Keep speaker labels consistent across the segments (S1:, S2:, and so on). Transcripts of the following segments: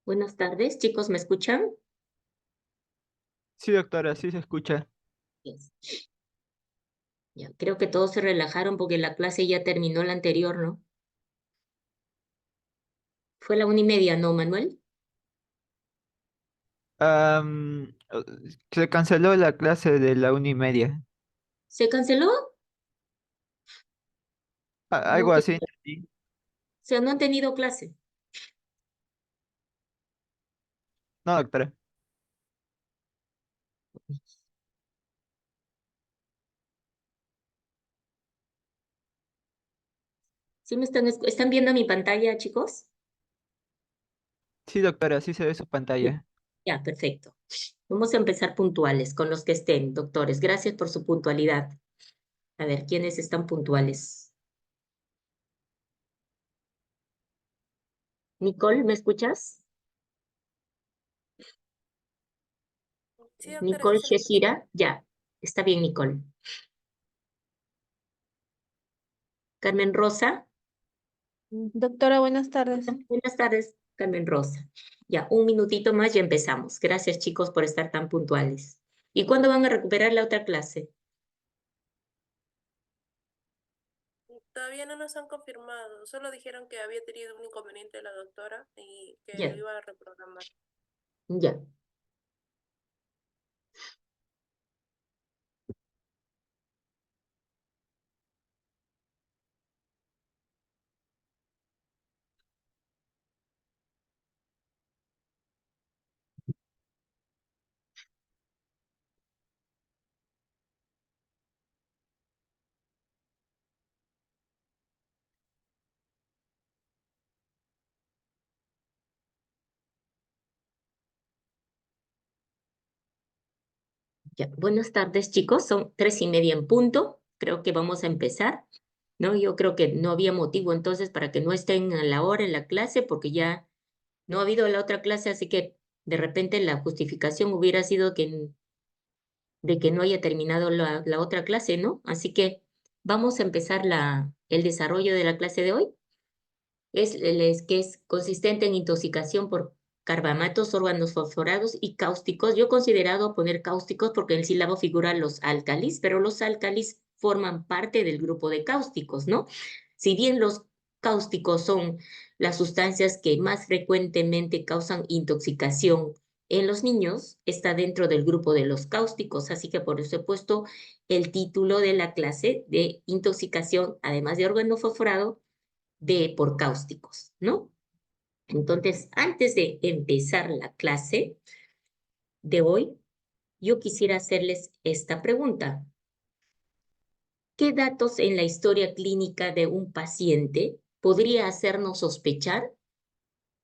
S1: Buenas tardes, chicos, ¿me escuchan?
S2: Sí, doctora, sí se escucha.
S1: Yes. Ya, creo que todos se relajaron porque la clase ya terminó la anterior, ¿no? Fue la 1:30, ¿no, Manuel?
S2: Am, eh, Se canceló la clase de la 1:30.
S1: ¿Se canceló? No,
S2: Algo
S1: o
S2: así entendí.
S1: sea, no han tenido clase.
S2: No, doctora.
S1: ¿Sí me están viendo mi pantalla, chicos?
S2: Sí, doctora, sí se ve su
S1: Sí.
S2: pantalla.
S1: Ya, perfecto. Vamos a empezar puntuales con los que estén, doctores. Gracias por su puntualidad. A ver, ¿quiénes están puntuales? Nicole, ¿me escuchas?
S3: Sí, doctora, sí
S1: Nicole
S3: se le escucha.
S1: Sheshira, ya. Está bien, Nicole. Carmen Rosa.
S3: Doctora, buenas tardes.
S1: Buenas tardes, Carmen Rosa. Ya, un minutito más y empezamos. Gracias, chicos, por estar tan puntuales. ¿Y cuándo van a recuperar la otra clase?
S3: Todavía no nos han confirmado, solo dijeron que había tenido un inconveniente la doctora y que lo
S1: Ya,
S3: iba a reprogramar.
S1: ya. Ya. Buenas tardes, chicos. Son 3:30 en punto. Creo que vamos a empezar, ¿no? Yo creo que no había motivo entonces para que no estén a la hora en la clase porque ya no ha habido la otra clase, así que de repente la justificación hubiera sido de que no haya terminado la otra clase, ¿no? Así que vamos a empezar el desarrollo de la clase de hoy. Que es consistente en intoxicación por carbamatos, órganos fosforados y cáusticos. Yo he considerado poner cáusticos porque en el sílabo figuran los álcalis, pero los álcalis forman parte del grupo de cáusticos, ¿no? Si bien los cáusticos son las sustancias que más frecuentemente causan intoxicación en los niños, está dentro del grupo de los cáusticos, así que por eso he puesto el título de la clase de intoxicación, además de órgano fosforado, por cáusticos, ¿no? Entonces, antes de empezar la clase de hoy, yo quisiera hacerles esta pregunta. ¿Qué datos en la historia clínica de un paciente podría hacernos sospechar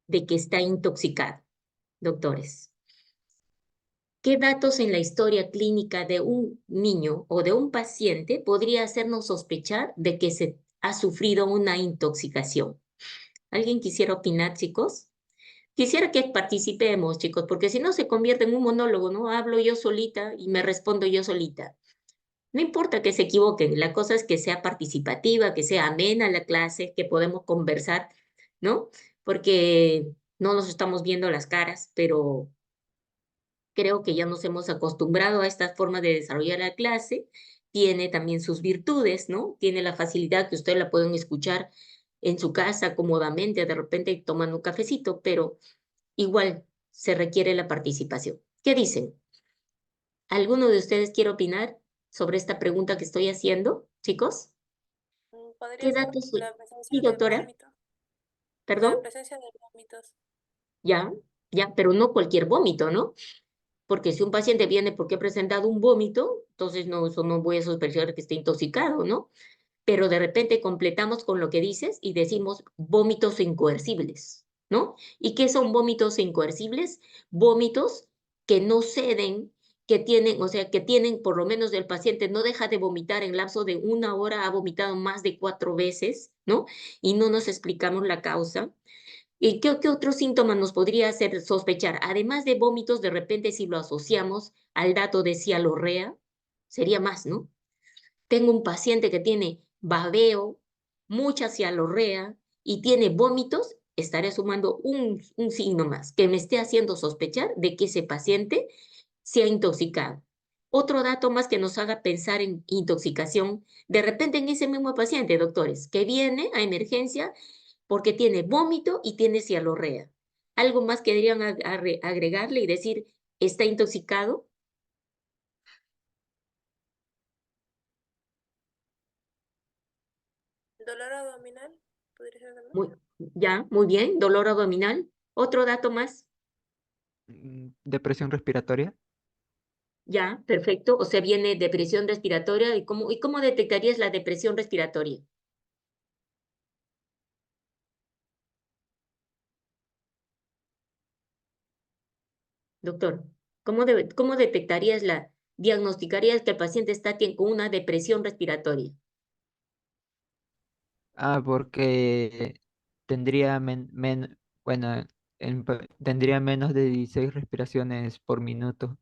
S1: de que está intoxicado, doctores? ¿Qué datos en la historia clínica de un niño o de un paciente podría hacernos sospechar de que se ha sufrido una intoxicación? ¿Alguien quisiera opinar, chicos? Quisiera que participemos, chicos, porque si no se convierte en un monólogo, ¿no? Hablo yo solita y me respondo yo solita. No importa que se equivoquen, la cosa es que sea participativa, que sea amena la clase, que podemos conversar, ¿no? Porque no nos estamos viendo las caras, pero creo que ya nos hemos acostumbrado a esta forma de desarrollar la clase. Tiene también sus virtudes, ¿no? Tiene la facilidad que ustedes la pueden escuchar en su casa cómodamente, de repente tomando un cafecito, pero igual se requiere la participación. ¿Qué dicen? ¿Alguno de ustedes quiere opinar sobre esta pregunta que estoy haciendo, chicos? ¿Qué
S3: ¿Podría ser
S1: datos?
S3: la
S1: Sí,
S3: presencia de
S1: doctora,
S3: vómitos?
S1: perdón,
S3: La presencia de vómitos.
S1: ya, ya, pero no cualquier vómito, ¿no? Porque si un paciente viene porque ha presentado un vómito, entonces no, eso no voy a sospechar que esté intoxicado, ¿no? Pero de repente completamos con lo que dices y decimos vómitos incoercibles, ¿no? ¿Y qué son vómitos incoercibles? Vómitos que no ceden, que tienen, o sea, que tienen, por lo menos el paciente no deja de vomitar en lapso de 1 hora, ha vomitado más de 4 veces, ¿no? Y no nos explicamos la causa. ¿Y qué otros síntomas nos podría hacer sospechar? Además de vómitos, de repente si lo asociamos al dato de cialorrea, sería más, ¿no? Tengo un paciente que tiene babeo, mucha cialorrea y tiene vómitos estaré sumando un signo más que me esté haciendo sospechar de que ese paciente se ha intoxicado. Otro dato más que nos haga pensar en intoxicación, de repente en ese mismo paciente, doctores, que viene a emergencia porque tiene vómito y tiene cialorrea. ¿Algo más que deberían agregarle y decir, está intoxicado?
S3: ¿Dolor abdominal? ¿Podría ser también?
S1: Muy, ya, muy bien. Dolor abdominal. Otro dato más.
S2: Depresión respiratoria.
S1: Ya, perfecto. O sea, viene depresión respiratoria. Y cómo detectarías la depresión respiratoria? Doctor, ¿cómo detectarías diagnosticarías que el paciente está con una depresión respiratoria?
S2: Porque tendría bueno, tendría menos de 16 respiraciones por minuto.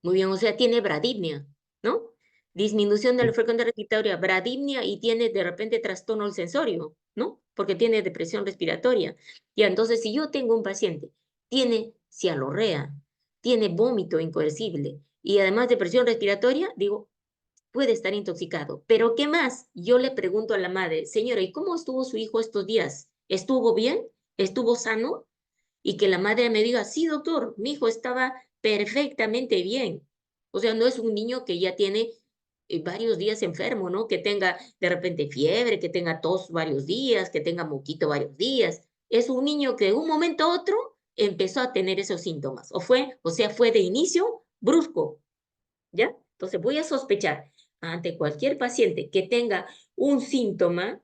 S1: Muy bien, o sea, tiene bradipnia, ¿no? Disminución de la
S2: Sí.
S1: frecuencia respiratoria, bradipnia y tiene de repente trastorno del sensorio, ¿no? Porque tiene depresión respiratoria. Ya, entonces, si yo tengo un paciente, tiene cialorrea, tiene vómito incoercible y además depresión respiratoria, digo, puede estar intoxicado. Pero ¿qué más? Yo le pregunto a la madre, señora, ¿y cómo estuvo su hijo estos días? ¿Estuvo bien? ¿Estuvo sano? Y que la madre me diga, sí, doctor, mi hijo estaba perfectamente bien. O sea, no es un niño que ya tiene varios días enfermo, ¿no? Que tenga de repente fiebre, que tenga tos varios días, que tenga moquito varios días. Es un niño que de un momento a otro empezó a tener esos síntomas. O sea, fue de inicio brusco, ¿ya? Entonces voy a sospechar ante cualquier paciente que tenga un síntoma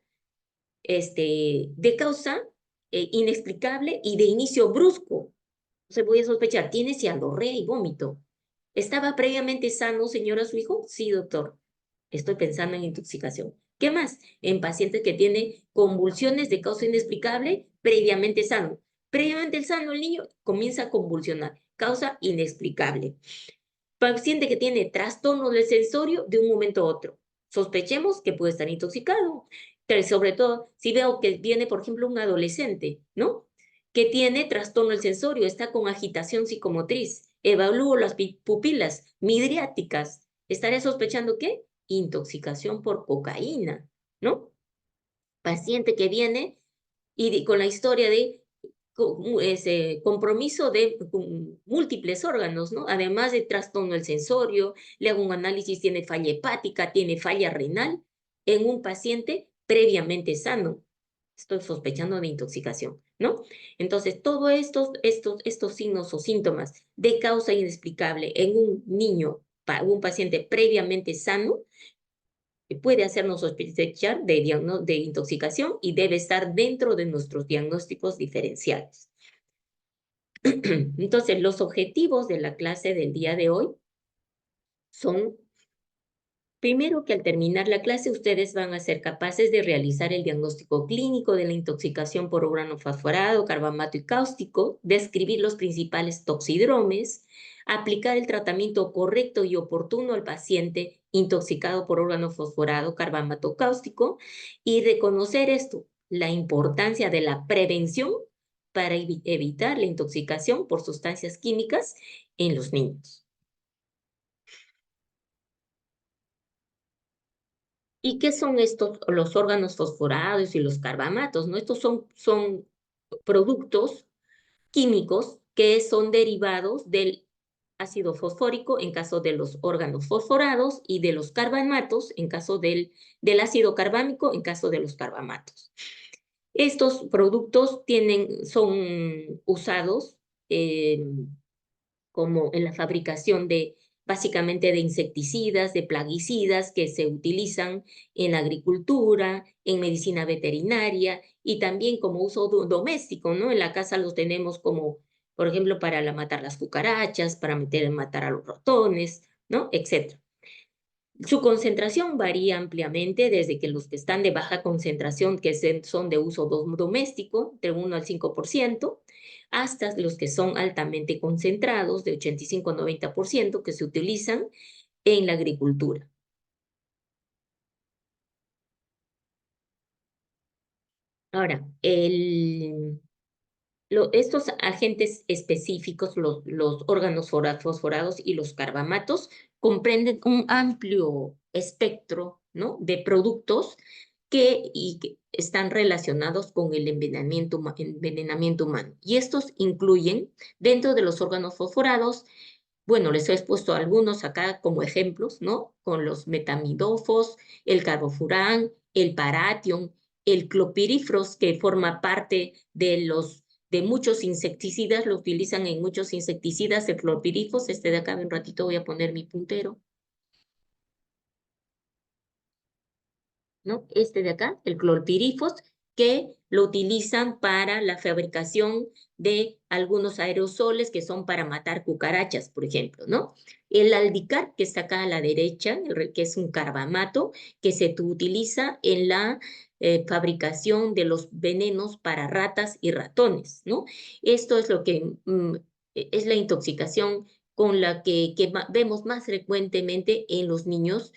S1: de causa inexplicable y de inicio brusco. Entonces voy a sospechar, tiene cialorrea y vómito. ¿Estaba previamente sano, señora, su hijo? Sí, doctor. Estoy pensando en intoxicación. ¿Qué más? En pacientes que tienen convulsiones de causa inexplicable, previamente sano. Previamente sano, el niño comienza a convulsionar. Causa inexplicable. Paciente que tiene trastorno del sensorio de un momento a otro. Sospechemos que puede estar intoxicado. Pero sobre todo, si veo que viene, por ejemplo, un adolescente, ¿no? Que tiene trastorno del sensorio, está con agitación psicomotriz. Evalúo las pupilas midriáticas. ¿Estaré sospechando qué? Intoxicación por cocaína, ¿no? Paciente que viene y con la historia de ese compromiso de múltiples órganos, ¿no? Además de trastorno del sensorio, le hago un análisis, tiene falla hepática, tiene falla renal en un paciente previamente sano. Estoy sospechando de intoxicación, ¿no? Entonces, todos estos signos o síntomas de causa inexplicable en un niño, un paciente previamente sano, puede hacernos sospechar de intoxicación y debe estar dentro de nuestros diagnósticos diferenciales. Entonces, los objetivos de la clase del día de hoy son, primero, que al terminar la clase ustedes van a ser capaces de realizar el diagnóstico clínico de la intoxicación por urano fosforado, carbamato y cáustico, describir los principales toxidromes, aplicar el tratamiento correcto y oportuno al paciente intoxicado por órgano fosforado, carbamato cáustico y reconocer esto, la importancia de la prevención para evitar la intoxicación por sustancias químicas en los niños. ¿Y qué son estos, los órganos fosforados y los carbamatos? ¿No? Estos son productos químicos que son derivados del ácido fosfórico en caso de los órganos fosforados y de los carbamatos en caso del ácido carbámico en caso de los carbamatos. Estos productos son usados eh, como en la fabricación básicamente de insecticidas, de plaguicidas que se utilizan en la agricultura, en medicina veterinaria y también como uso doméstico, ¿no? En la casa los tenemos como, por ejemplo, para matar las cucarachas, para matar a los ratones, ¿no? Etcétera. Su concentración varía ampliamente desde que los que están de baja concentración, que son de uso doméstico, de 1 al 5%, hasta los que son altamente concentrados, de 85 a 90%, que se utilizan en la agricultura. Ahora, Estos agentes específicos, los órganos fosforados y los carbamatos, comprenden un amplio espectro, ¿no?, de productos que están relacionados con el envenenamiento humano. Y estos incluyen, dentro de los órganos fosforados, bueno, les he expuesto algunos acá como ejemplos, ¿no? Con los metamidofos, el carbofurán, el paratión, el clopirifos, que forma parte de muchos insecticidas, lo utilizan en muchos insecticidas, el clopirifos, de acá, un ratito voy a poner mi puntero, ¿no? De acá, el clorpirifos, que lo utilizan para la fabricación de algunos aerosoles que son para matar cucarachas, por ejemplo, ¿no? El aldicar, que está acá a la derecha, que es un carbamato, que se utiliza en la fabricación de los venenos para ratas y ratones, ¿no? Esto es lo que es la intoxicación con la que vemos más frecuentemente en los niños,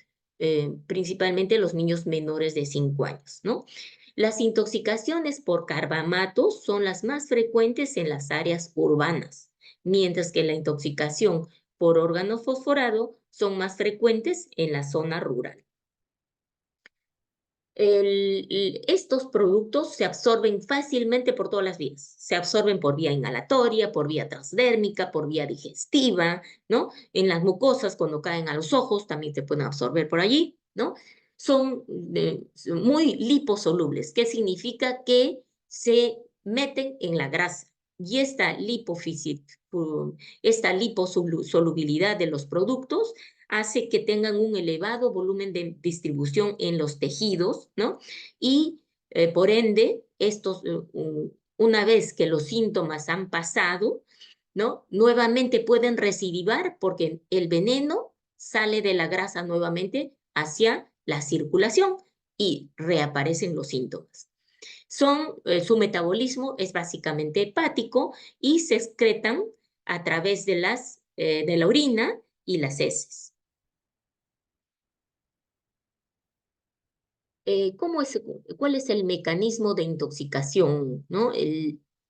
S1: principalmente los niños menores de 5 años, ¿no? Las intoxicaciones por carbamatos son las más frecuentes en las áreas urbanas, mientras que la intoxicación por órgano fosforado son más frecuentes en la zona rural. Estos productos se absorben fácilmente por todas las vías. Se absorben por vía inhalatoria, por vía transdérmica, por vía digestiva, ¿no? En las mucosas, cuando caen a los ojos, también se pueden absorber por allí, ¿no? Son muy liposolubles. ¿Qué significa? Que se meten en la grasa. Y esta liposolubilidad de los productos hace que tengan un elevado volumen de distribución en los tejidos, ¿no? Y por ende, una vez que los síntomas han pasado, ¿no?, nuevamente pueden recidivar porque el veneno sale de la grasa nuevamente hacia la circulación y reaparecen los síntomas. Su metabolismo es básicamente hepático y se excretan a través de la orina y las heces. ¿Cuál es el mecanismo de intoxicación, ¿no?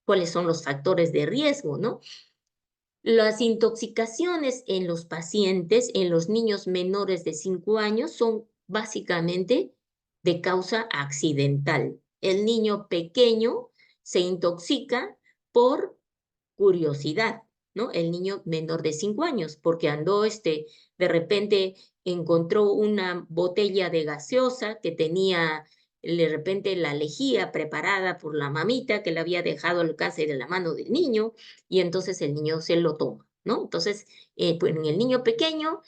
S1: ¿Cuáles son los factores de riesgo, ¿no? Las intoxicaciones en los pacientes, en los niños menores de 5 años, son básicamente de causa accidental. El niño pequeño se intoxica por curiosidad, ¿no? El niño menor de 5 años, porque de repente encontró una botella de gaseosa que tenía de repente la lejía preparada por la mamita que le había dejado al alcance de la mano del niño, y entonces el niño se lo toma, ¿no? Entonces, pues en el niño pequeño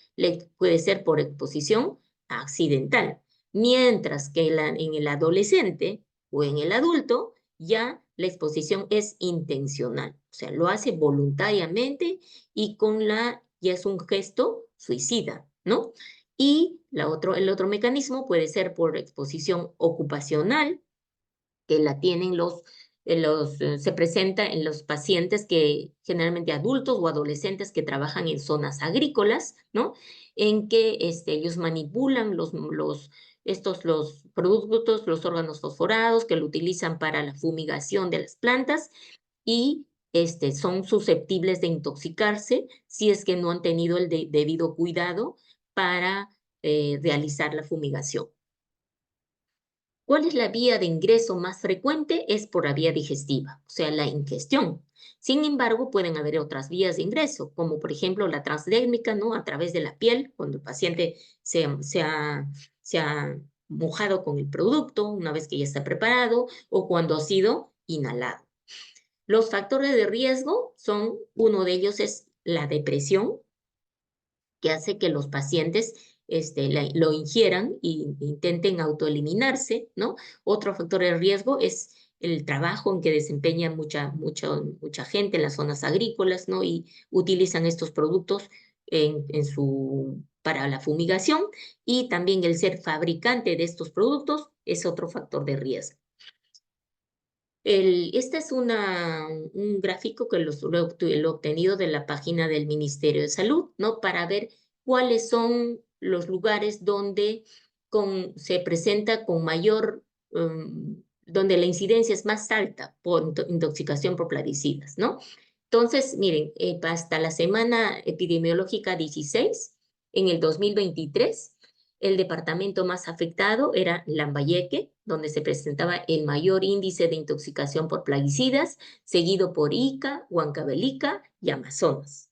S1: puede ser por exposición accidental, mientras que en el adolescente o en el adulto ya la exposición es intencional, o sea, lo hace voluntariamente y ya es un gesto suicida, ¿no? Y el otro mecanismo puede ser por exposición ocupacional, que la tienen se presenta en los pacientes generalmente adultos o adolescentes que trabajan en zonas agrícolas, ¿no? En que ellos manipulan los productos, los órganos fosforados, que lo utilizan para la fumigación de las plantas y son susceptibles de intoxicarse si es que no han tenido el debido cuidado para realizar la fumigación. ¿Cuál es la vía de ingreso más frecuente? Es por la vía digestiva, o sea, la ingestión. Sin embargo, pueden haber otras vías de ingreso, como por ejemplo la transdérmica, ¿no?, a través de la piel, cuando el paciente se ha mojado con el producto una vez que ya está preparado, o cuando ha sido inhalado. Los factores de riesgo uno de ellos es la depresión, que hace que los pacientes lo ingieran e intenten autoeliminarse, ¿no? Otro factor de riesgo es el trabajo en que desempeña mucha gente en las zonas agrícolas, ¿no? Y utilizan estos productos para la fumigación, y también el ser fabricante de estos productos es otro factor de riesgo. Este es un gráfico que lo he obtenido de la página del Ministerio de Salud, ¿no?, para ver cuáles son los lugares donde se presenta con mayor donde la incidencia es más alta por intoxicación por plaguicidas, ¿no? Entonces, miren, hasta la semana epidemiológica 16, en el 2023, el departamento más afectado era Lambayeque, donde se presentaba el mayor índice de intoxicación por plaguicidas, seguido por Ica, Huancavelica y Amazonas.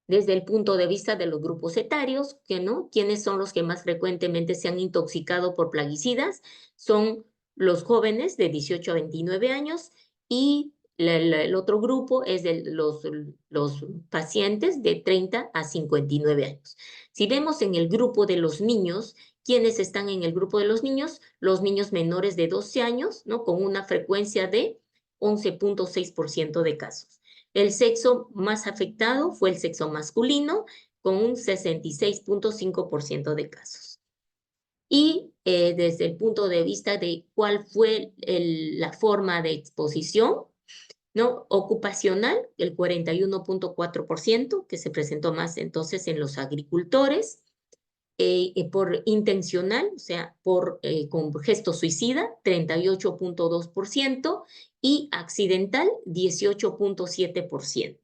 S1: Desde el punto de vista de los grupos etarios, ¿quiénes son los que más frecuentemente se han intoxicado por plaguicidas? Son los jóvenes de 18 a 29 años y el otro grupo es de los pacientes de 30 a 59 años. Si vemos en el grupo de los niños, ¿quiénes están en el grupo de los niños? Los niños menores de 12 años, ¿no? Con una frecuencia de 11.6% de casos. El sexo más afectado fue el sexo masculino, con un 66.5% de casos. Y desde el punto de vista de cuál fue la forma de exposición, ¿no? Ocupacional, el 41.4%, que se presentó más entonces en los agricultores, por intencional, o sea, con gesto suicida, 38.2%, y accidental, 18.7%.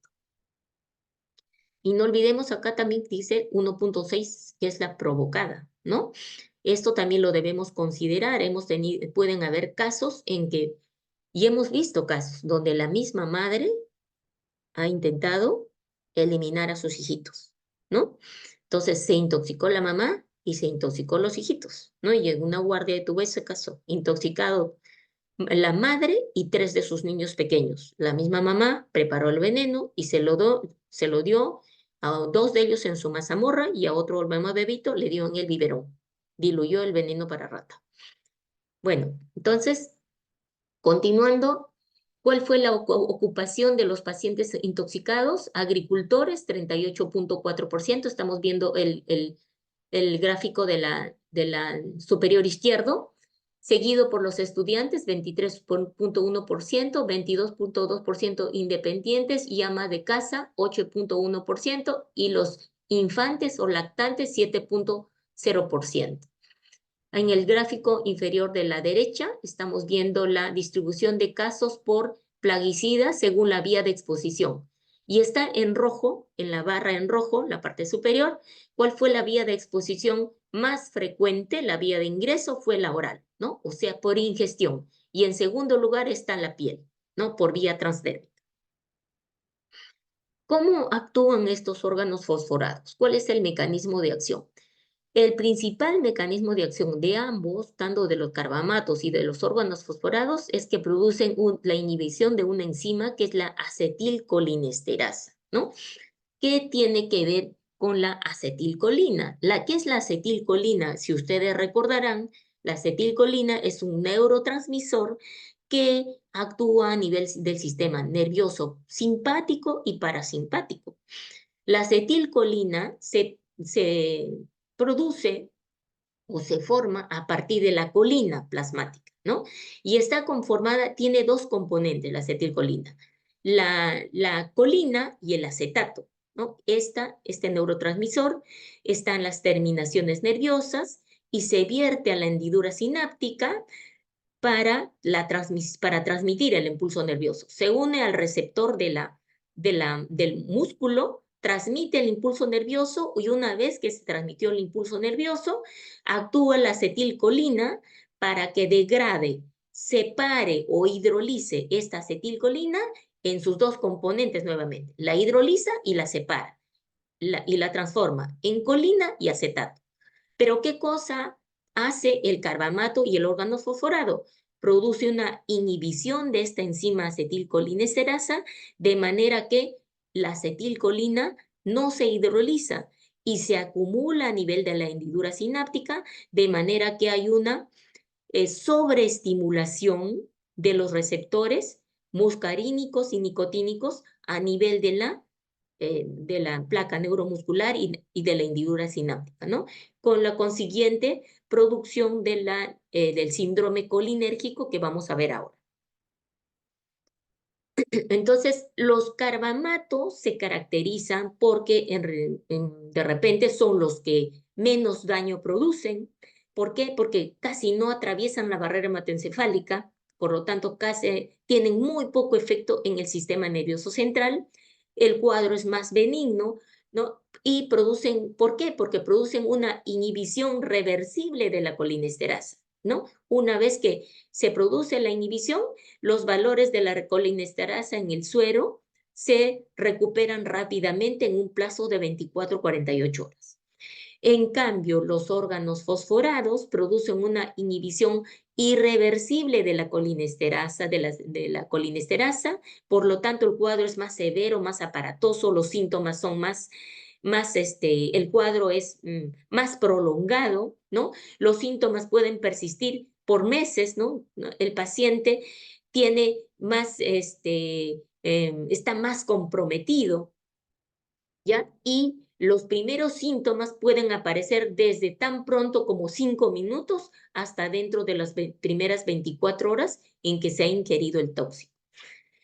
S1: Y no olvidemos, acá también dice 1.6, que es la provocada, ¿no? Esto también lo debemos considerar. Pueden haber casos en que, y hemos visto casos donde la misma madre ha intentado eliminar a sus hijitos, ¿no? Entonces se intoxicó la mamá y se intoxicó los hijitos, ¿no? Y en una guardia de Tubé se casó, intoxicado la madre y 3 de sus niños pequeños. La misma mamá preparó el veneno y se lo dio a 2 de ellos en su mazamorra y a otro mamá bebito le dio en el biberón. Diluyó el veneno para rata. Bueno, entonces, continuando, ¿cuál fue la ocupación de los pacientes intoxicados? Agricultores, 38.4%. Estamos viendo el gráfico de la superior izquierdo, seguido por los estudiantes, 23.1%, 22.2% independientes y ama de casa, 8.1%, y los infantes o lactantes, 7.0%. En el gráfico inferior de la derecha estamos viendo la distribución de casos por plaguicidas según la vía de exposición. Y está en rojo, en la barra en rojo, la parte superior, cuál fue la vía de exposición más frecuente. La vía de ingreso fue la oral, ¿no? O sea, por ingestión. Y en segundo lugar está la piel, ¿no? Por vía transdérmica. ¿Cómo actúan estos órganos fosforados? ¿Cuál es el mecanismo de acción? El principal mecanismo de acción de ambos, tanto de los carbamatos y de los órganos fosforados, es que producen la inhibición de una enzima que es la acetilcolinesterasa, ¿no? ¿Qué tiene que ver con la acetilcolina? ¿Qué es la acetilcolina? Si ustedes recordarán, la acetilcolina es un neurotransmisor que actúa a nivel del sistema nervioso simpático y parasimpático. La acetilcolina se produce o se forma a partir de la colina plasmática, ¿no? Y está conformada, tiene 2 componentes, la acetilcolina, la colina y el acetato, ¿no? Este neurotransmisor está en las terminaciones nerviosas y se vierte a la hendidura sináptica para transmitir el impulso nervioso. Se une al receptor del músculo, transmite el impulso nervioso y una vez que se transmitió el impulso nervioso, actúa la acetilcolina para que degrade, separe o hidrolice esta acetilcolina en sus 2 componentes nuevamente. La hidroliza y la separa y la transforma en colina y acetato. Pero ¿qué cosa hace el carbamato y el órgano fosforado? Produce una inhibición de esta enzima acetilcolinesterasa de manera que la acetilcolina no se hidroliza y se acumula a nivel de la hendidura sináptica de manera que hay una sobreestimulación de los receptores muscarínicos y nicotínicos a nivel de la placa neuromuscular y de la hendidura sináptica, ¿no? Con la consiguiente producción del síndrome colinérgico que vamos a ver ahora. Entonces, los carbamatos se caracterizan porque de repente son los que menos daño producen, ¿Por qué? Porque casi no atraviesan la barrera hematoencefálica, por lo tanto, casi tienen muy poco efecto en el sistema nervioso central. El cuadro es más benigno, ¿no? Y producen, ¿por qué? Porque producen una inhibición reversible de la colinesterasa, ¿no? Una vez que se produce la inhibición, los valores de la colinesterasa en el suero se recuperan rápidamente en un plazo de 24 a 48 horas. En cambio, los órganos fosforados producen una inhibición irreversible de la colinesterasa, por lo tanto el cuadro es más severo, más aparatoso, los síntomas son el cuadro es más prolongado, ¿no? Los síntomas pueden persistir por meses, ¿no? El paciente tiene más, está más comprometido, ¿ya? Y los primeros síntomas pueden aparecer desde tan pronto como 5 minutos hasta dentro de las primeras 24 horas en que se ha ingerido el tóxico.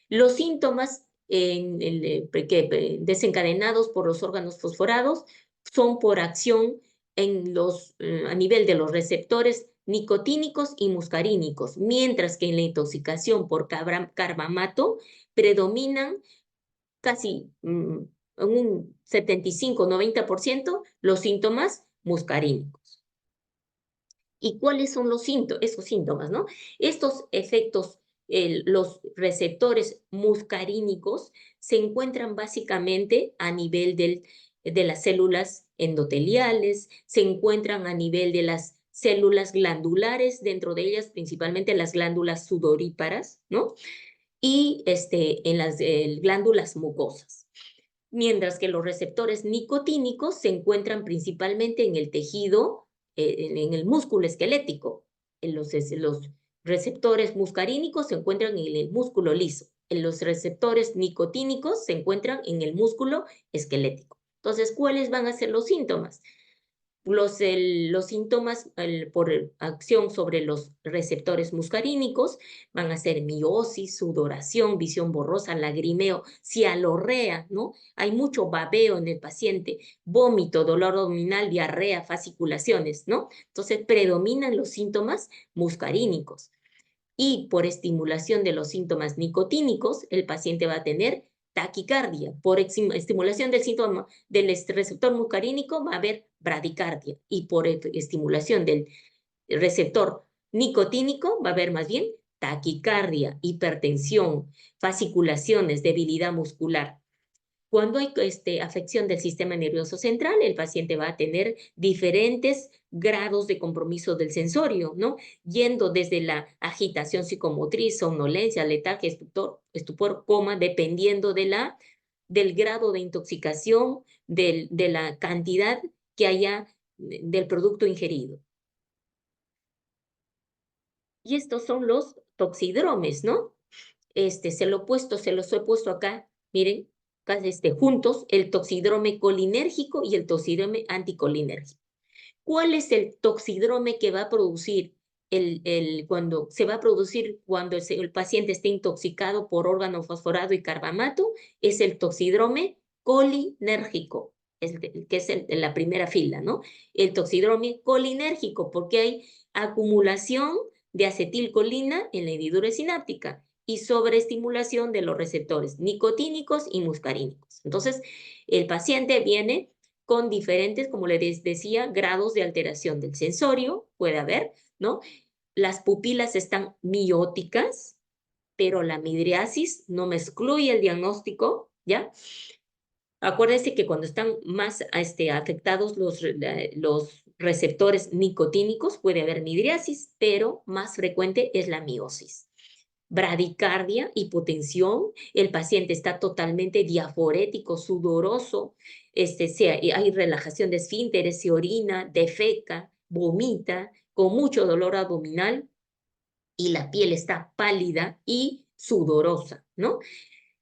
S1: Los síntomas desencadenados por los órganos fosforados son por acción a nivel de los receptores nicotínicos y muscarínicos, mientras que en la intoxicación por carbamato predominan casi en un 75-90% los síntomas muscarínicos. ¿Y cuáles son esos síntomas, no? Estos efectos, los receptores muscarínicos se encuentran básicamente a nivel de las células endoteliales, se encuentran a nivel de las células glandulares, dentro de ellas principalmente las glándulas sudoríparas, ¿no? Y en las glándulas mucosas. Mientras que los receptores nicotínicos se encuentran principalmente en el tejido, en el músculo esquelético. Los receptores muscarínicos se encuentran en el músculo liso. Los receptores nicotínicos se encuentran en el músculo esquelético. Entonces, ¿cuáles van a ser los síntomas? Los síntomas por acción sobre los receptores muscarínicos van a ser miosis, sudoración, visión borrosa, lagrimeo, cialorrea, ¿no? Hay mucho babeo en el paciente, vómito, dolor abdominal, diarrea, fasciculaciones, ¿no? Entonces predominan los síntomas muscarínicos. Y por estimulación de los síntomas nicotínicos, el paciente va a tener taquicardia. Por estimulación del síntoma del receptor muscarínico va a haber bradicardia. Y por estimulación del receptor nicotínico va a haber más bien taquicardia, hipertensión, fasciculaciones, debilidad muscular. Cuando hay afección del sistema nervioso central, el paciente va a tener diferentes grados de compromiso del sensorio, ¿no? Yendo desde la agitación psicomotriz, somnolencia, letargia, estupor, coma, dependiendo del grado de intoxicación, de la cantidad que haya del producto ingerido. Y estos son los toxidromes, ¿no? Se los he puesto acá, miren, juntos, el toxidrome colinérgico y el toxidrome anticolinérgico. ¿Cuál es el toxidrome que va a producir cuando el paciente esté intoxicado por órgano fosforado y carbamato? Es el toxidrome colinérgico, que es la primera fila, ¿no? El toxidrome colinérgico, porque hay acumulación de acetilcolina en la hendidura sináptica y sobreestimulación de los receptores nicotínicos y muscarínicos. Entonces, el paciente viene con diferentes, como les decía, grados de alteración del sensorio, puede haber, ¿no? Las pupilas están mióticas, pero la midriasis no me excluye el diagnóstico, ¿ya? Acuérdense que cuando están más afectados los receptores nicotínicos, puede haber midriasis, pero más frecuente es la miosis. Bradicardia, hipotensión, el paciente está totalmente diaforético, sudoroso, hay relajación de esfínteres, se orina, defeca, vomita, con mucho dolor abdominal y la piel está pálida y sudorosa, ¿no?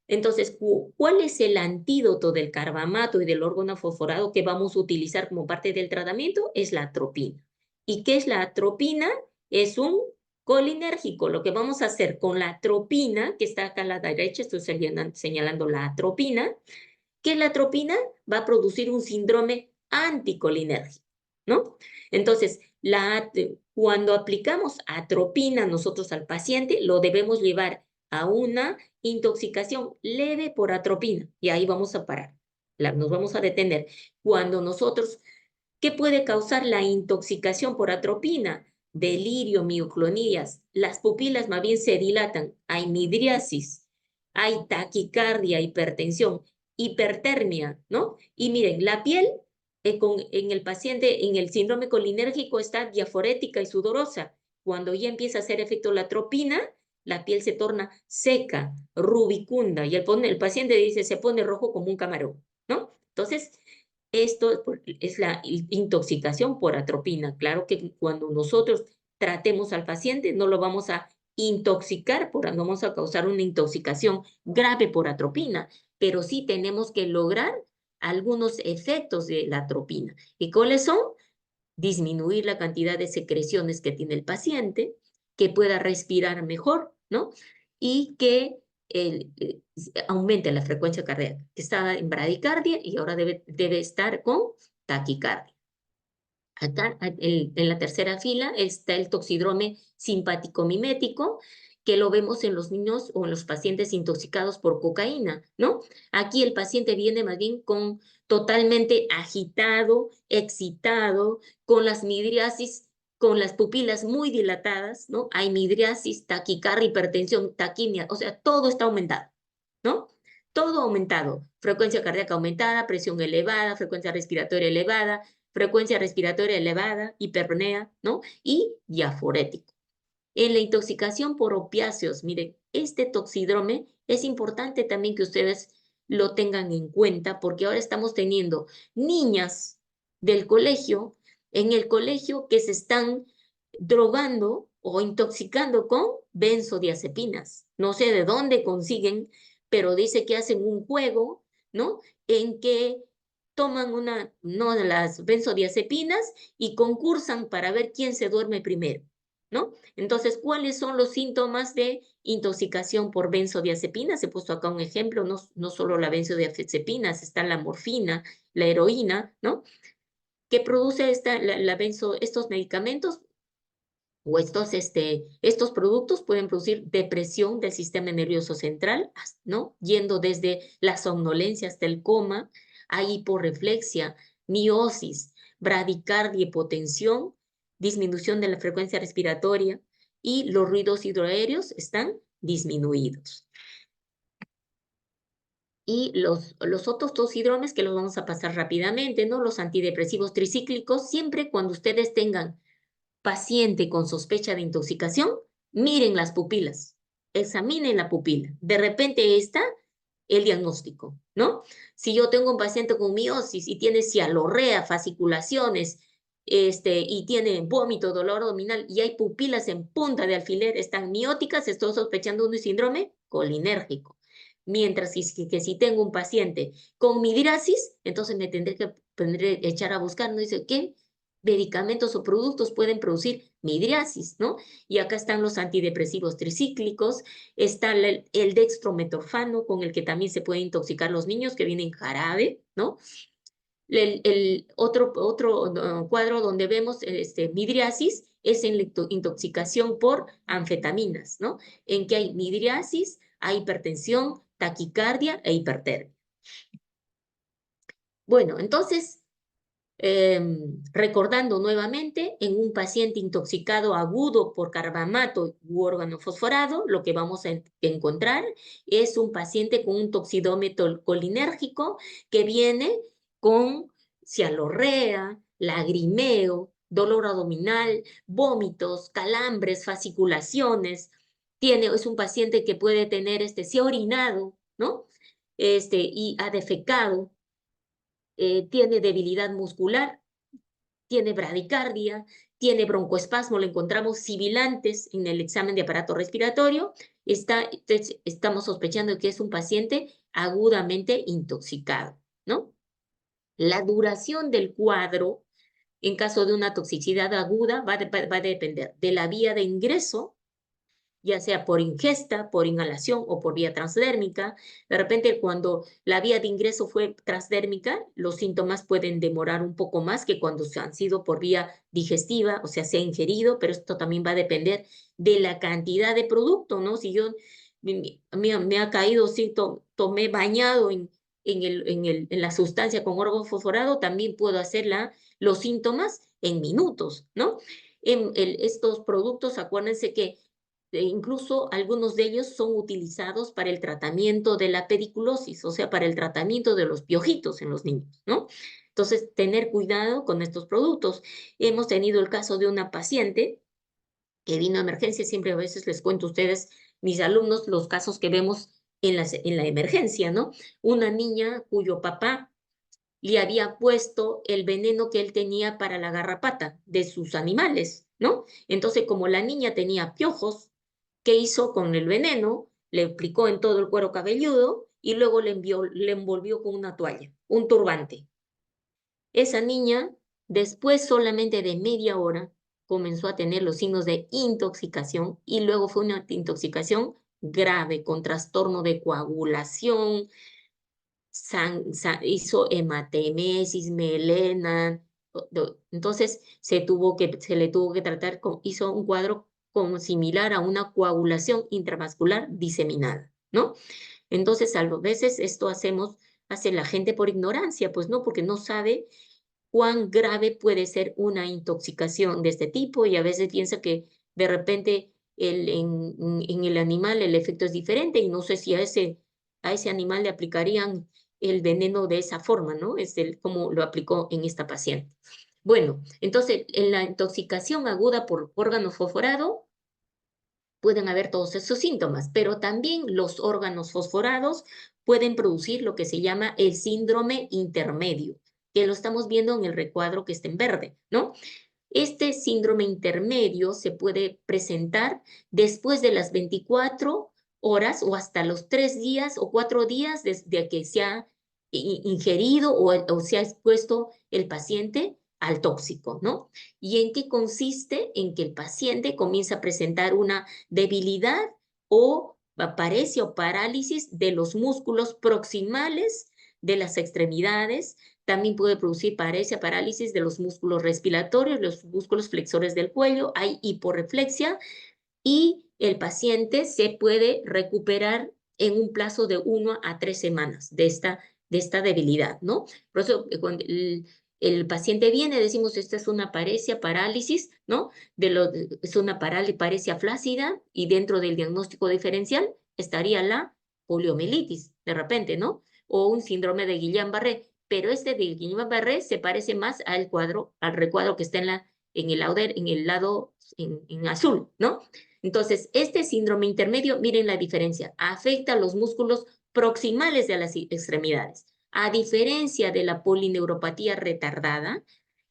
S1: Entonces, ¿cuál es el antídoto del carbamato y del órgano fosforado que vamos a utilizar como parte del tratamiento? Es la atropina. ¿Y qué es la atropina? Es un colinérgico. Lo que vamos a hacer con la atropina, que está acá a la derecha, estoy señalando la atropina, que la atropina va a producir un síndrome anticolinérgico. ¿no? Entonces, cuando aplicamos atropina nosotros al paciente, lo debemos llevar a una intoxicación leve por atropina, y ahí vamos a parar, nos vamos a detener. Cuando nosotros, ¿qué puede causar la intoxicación por atropina? Delirio, mioclonías, las pupilas más bien se dilatan, hay midriasis, hay taquicardia, hipertensión, hipertermia, ¿no? Y miren, la piel en el paciente, en el síndrome colinérgico, está diaforética y sudorosa. Cuando ya empieza a hacer efecto la atropina, la piel se torna seca, rubicunda, y el paciente dice, se pone rojo como un camarón, ¿no? Entonces, esto es la intoxicación por atropina. Claro que cuando nosotros tratemos al paciente, no lo vamos a intoxicar, no vamos a causar una intoxicación grave por atropina, pero sí tenemos que lograr algunos efectos de la atropina. ¿Y cuáles son? Disminuir la cantidad de secreciones que tiene el paciente, que pueda respirar mejor, ¿no? Y que aumente la frecuencia cardíaca, que estaba en bradicardia y ahora debe estar con taquicardia. Acá en la tercera fila está el toxidrome simpático mimético, que lo vemos en los niños o en los pacientes intoxicados por cocaína, ¿no? Aquí el paciente viene más bien totalmente agitado, excitado, con las midriasis, con las pupilas muy dilatadas, ¿no? Hay midriasis, taquicardia, hipertensión, taquimia, o sea, todo está aumentado, ¿no? Todo aumentado, frecuencia cardíaca aumentada, presión elevada, frecuencia respiratoria elevada, frecuencia respiratoria elevada, hiperpnea, ¿no? Y diaforético. En la intoxicación por opiáceos, miren, este toxidrome es importante también que ustedes lo tengan en cuenta, porque ahora estamos teniendo niñas del colegio, en el colegio, que se están drogando o intoxicando con benzodiazepinas. No sé de dónde consiguen, pero dice que hacen un juego, ¿no? En que toman no de las benzodiazepinas y concursan para ver quién se duerme primero, ¿no? Entonces, ¿cuáles son los síntomas de intoxicación por benzodiazepinas? He puesto acá un ejemplo, no solo la benzodiazepinas, está la morfina, la heroína, ¿no? ¿Qué produce estos medicamentos? O estos productos pueden producir depresión del sistema nervioso central, ¿no? Yendo desde la somnolencia hasta el coma, hay hiporreflexia, miosis, bradicardia, hipotensión, disminución de la frecuencia respiratoria, y los ruidos hidroaéreos están disminuidos. Y los otros dos síndromes que los vamos a pasar rápidamente, ¿no? Los antidepresivos tricíclicos, siempre cuando ustedes tengan paciente con sospecha de intoxicación, miren las pupilas, examinen la pupila. De repente está el diagnóstico, ¿no? Si yo tengo un paciente con miosis y tiene cialorrea, fasciculaciones, y tiene vómito, dolor abdominal, y hay pupilas en punta de alfiler, están mióticas, estoy sospechando un síndrome colinérgico. Mientras que si tengo un paciente con midriasis, entonces me tendré que echar a buscar, ¿no? Dice, ¿qué medicamentos o productos pueden producir midriasis, ¿no? Y acá están los antidepresivos tricíclicos, está el dextrometorfano, con el que también se pueden intoxicar los niños, que viene en jarabe, ¿no? El otro cuadro donde vemos midriasis es en la intoxicación por anfetaminas, ¿no? En que hay midriasis, hay hipertensión, taquicardia e hipertermia. Bueno, entonces, recordando nuevamente, en un paciente intoxicado agudo por carbamato u órgano fosforado, lo que vamos a encontrar es un paciente con un toxidómetro colinérgico que viene con cialorrea, lagrimeo, dolor abdominal, vómitos, calambres, fasciculaciones. Es un paciente que puede tener, se ha orinado, ¿no? Y ha defecado, tiene debilidad muscular, tiene bradicardia, tiene broncoespasmo, lo encontramos sibilantes en el examen de aparato respiratorio. Estamos sospechando que es un paciente agudamente intoxicado, ¿no? La duración del cuadro, en caso de una toxicidad aguda, va a depender de la vía de ingreso ya sea por ingesta, por inhalación o por vía transdérmica. De repente, cuando la vía de ingreso fue transdérmica, los síntomas pueden demorar un poco más que cuando se han sido por vía digestiva, o sea, se ha ingerido, pero esto también va a depender de la cantidad de producto, ¿no? Si yo me ha caído, sí, tomé bañado en la sustancia con órgano fosforado, también puedo hacer los síntomas en minutos, ¿no? Estos productos, acuérdense que incluso algunos de ellos son utilizados para el tratamiento de la pediculosis, o sea, para el tratamiento de los piojitos en los niños, ¿no? Entonces, tener cuidado con estos productos. Hemos tenido el caso de una paciente que vino a emergencia, siempre a veces les cuento a ustedes, mis alumnos, los casos que vemos en la emergencia, ¿no? Una niña cuyo papá le había puesto el veneno que él tenía para la garrapata de sus animales, ¿no? Entonces, como la niña tenía piojos, ¿qué hizo con el veneno? Le aplicó en todo el cuero cabelludo y luego le envolvió con una toalla, un turbante. Esa niña, después solamente de media hora, comenzó a tener los signos de intoxicación y luego fue una intoxicación grave con trastorno de coagulación, hizo hematemesis, melena. Entonces se le tuvo que tratar, hizo un cuadro como similar a una coagulación intravascular diseminada, ¿no? Entonces, a veces esto hace la gente por ignorancia, pues no, porque no sabe cuán grave puede ser una intoxicación de este tipo y a veces piensa que de repente en el animal el efecto es diferente y no sé si a ese animal le aplicarían el veneno de esa forma, ¿no? Como lo aplicó en esta paciente. Bueno, entonces en la intoxicación aguda por órgano fosforado pueden haber todos esos síntomas, pero también los órganos fosforados pueden producir lo que se llama el síndrome intermedio, que lo estamos viendo en el recuadro que está en verde, ¿no? Este síndrome intermedio se puede presentar después de las 24 horas o hasta los 3 días o 4 días desde que se ha ingerido o se ha expuesto el paciente al tóxico, ¿no? ¿Y en qué consiste? En que el paciente comienza a presentar una debilidad o paresia o parálisis de los músculos proximales de las extremidades. También puede producir parálisis de los músculos respiratorios, los músculos flexores del cuello, hay hiporreflexia y el paciente se puede recuperar en un plazo de 1 a 3 semanas de esta debilidad, ¿no? Por eso, cuando el paciente viene, decimos, esta es una parálisis, ¿no? Es una paresia flácida y dentro del diagnóstico diferencial estaría la poliomielitis, de repente, ¿no? O un síndrome de Guillain-Barré, pero este de Guillain-Barré se parece más al recuadro que está en el lado en azul, ¿no? Entonces, este síndrome intermedio, miren la diferencia, afecta a los músculos proximales de las extremidades, a diferencia de la polineuropatía retardada,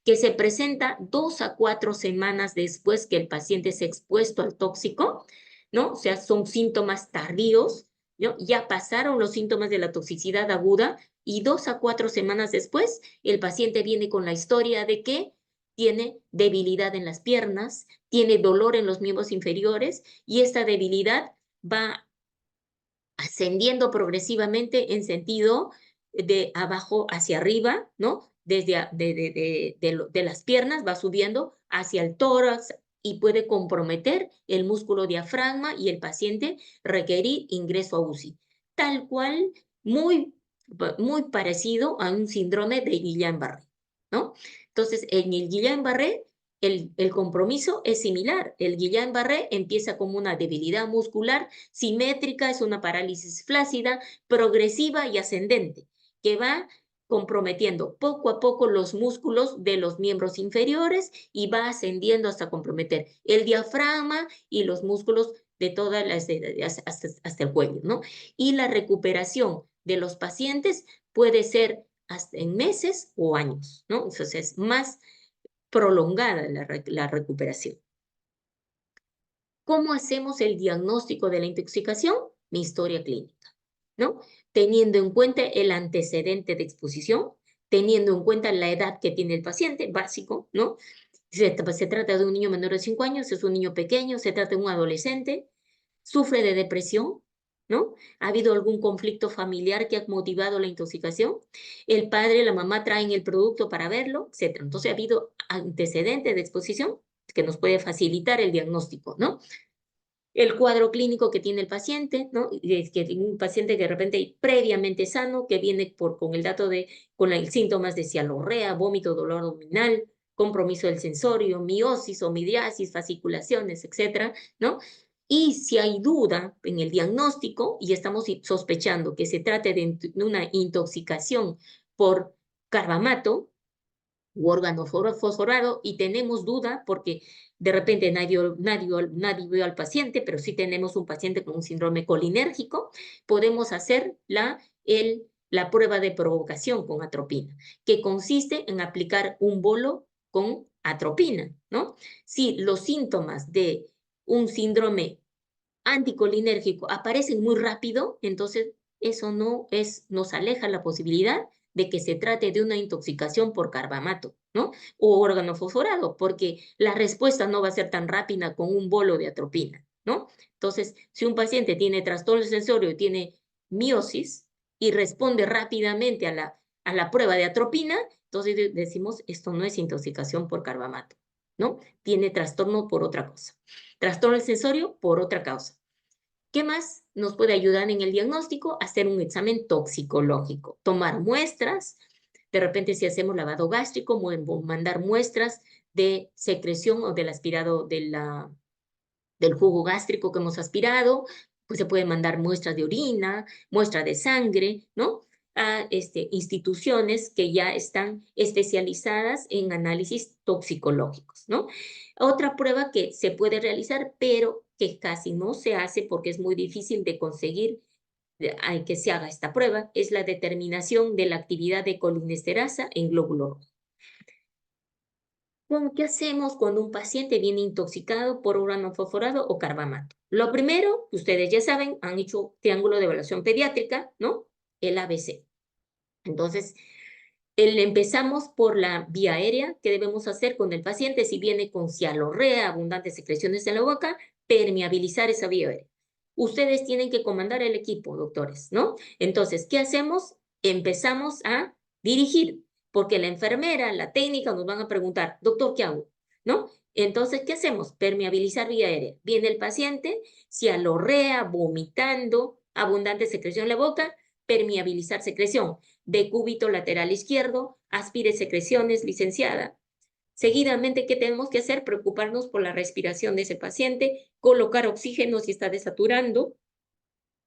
S1: que se presenta 2 a 4 semanas después que el paciente se ha expuesto al tóxico, ¿no? O sea, son síntomas tardíos, ¿no? Ya pasaron los síntomas de la toxicidad aguda y 2 a 4 semanas después el paciente viene con la historia de que tiene debilidad en las piernas, tiene dolor en los miembros inferiores y esta debilidad va ascendiendo progresivamente en sentido de abajo hacia arriba, ¿no? Desde de las piernas va subiendo hacia el tórax y puede comprometer el músculo diafragma y el paciente requerir ingreso a UCI. Tal cual, muy parecido a un síndrome de Guillain-Barré, ¿no? Entonces, en el Guillain-Barré, el compromiso es similar. El Guillain-Barré empieza como una debilidad muscular simétrica, es una parálisis flácida, progresiva y ascendente, que va comprometiendo poco a poco los músculos de los miembros inferiores y va ascendiendo hasta comprometer el diafragma y los músculos de todas las hasta el cuello, ¿no? Y la recuperación de los pacientes puede ser hasta en meses o años, ¿no? Entonces es más prolongada la recuperación. ¿Cómo hacemos el diagnóstico de la intoxicación? Mi historia clínica, ¿no? Teniendo en cuenta el antecedente de exposición, teniendo en cuenta la edad que tiene el paciente, básico, ¿no? Se trata de un niño menor de 5 años, es un niño pequeño, se trata de un adolescente, sufre de depresión, ¿no? ¿Ha habido algún conflicto familiar que ha motivado la intoxicación? El padre, la mamá traen el producto para verlo, etc. Entonces ha habido antecedentes de exposición que nos puede facilitar el diagnóstico, ¿no? El cuadro clínico que tiene el paciente, ¿no? Es que un paciente que de repente previamente sano, que viene con el dato con el síntomas de cialorrea, vómito, dolor abdominal, compromiso del sensorio, miosis, omidiasis, fasciculaciones, etcétera, ¿no? Y si hay duda en el diagnóstico y estamos sospechando que se trate de una intoxicación por carbamato, u órgano fosforado, y tenemos duda porque de repente nadie vio al paciente, pero sí tenemos un paciente con un síndrome colinérgico, podemos hacer la prueba de provocación con atropina, que consiste en aplicar un bolo con atropina, ¿no? Si los síntomas de un síndrome anticolinérgico aparecen muy rápido, entonces eso nos aleja la posibilidad de que se trate de una intoxicación por carbamato, ¿no? O órgano fosforado, porque la respuesta no va a ser tan rápida con un bolo de atropina, ¿no? Entonces, si un paciente tiene trastorno sensorio y tiene miosis y responde rápidamente a la prueba de atropina, entonces decimos, esto no es intoxicación por carbamato, ¿no? Tiene trastorno por otra cosa. Trastorno sensorio por otra causa. ¿Qué más nos puede ayudar en el diagnóstico? Hacer un examen toxicológico, tomar muestras, de repente si hacemos lavado gástrico, mandar muestras de secreción o del aspirado del jugo gástrico que hemos aspirado, pues se pueden mandar muestras de orina, muestra de sangre, ¿no? A instituciones que ya están especializadas en análisis toxicológicos, ¿no? Otra prueba que se puede realizar, pero que casi no se hace porque es muy difícil de conseguir que se haga esta prueba, es la determinación de la actividad de colinesterasa en glóbulo rojo. Bueno, ¿qué hacemos cuando un paciente viene intoxicado por órgano fosforado o carbamato? Lo primero, ustedes ya saben, han hecho triángulo de evaluación pediátrica, ¿no? El ABC. Entonces, empezamos por la vía aérea. ¿Qué debemos hacer con el paciente si viene con cialorrea, abundantes secreciones en la boca? Permeabilizar esa vía aérea. Ustedes tienen que comandar el equipo, doctores, ¿no? Entonces, ¿qué hacemos? Empezamos a dirigir, porque la enfermera, la técnica nos van a preguntar, doctor, ¿qué hago? ¿No? Entonces, ¿qué hacemos? Permeabilizar vía aérea. Viene el paciente, cialorrea, vomitando, abundante secreción en la boca, permeabilizar secreción. Decúbito lateral izquierdo, aspire secreciones, licenciada. Seguidamente, ¿qué tenemos que hacer? Preocuparnos por la respiración de ese paciente, colocar oxígeno si está desaturando,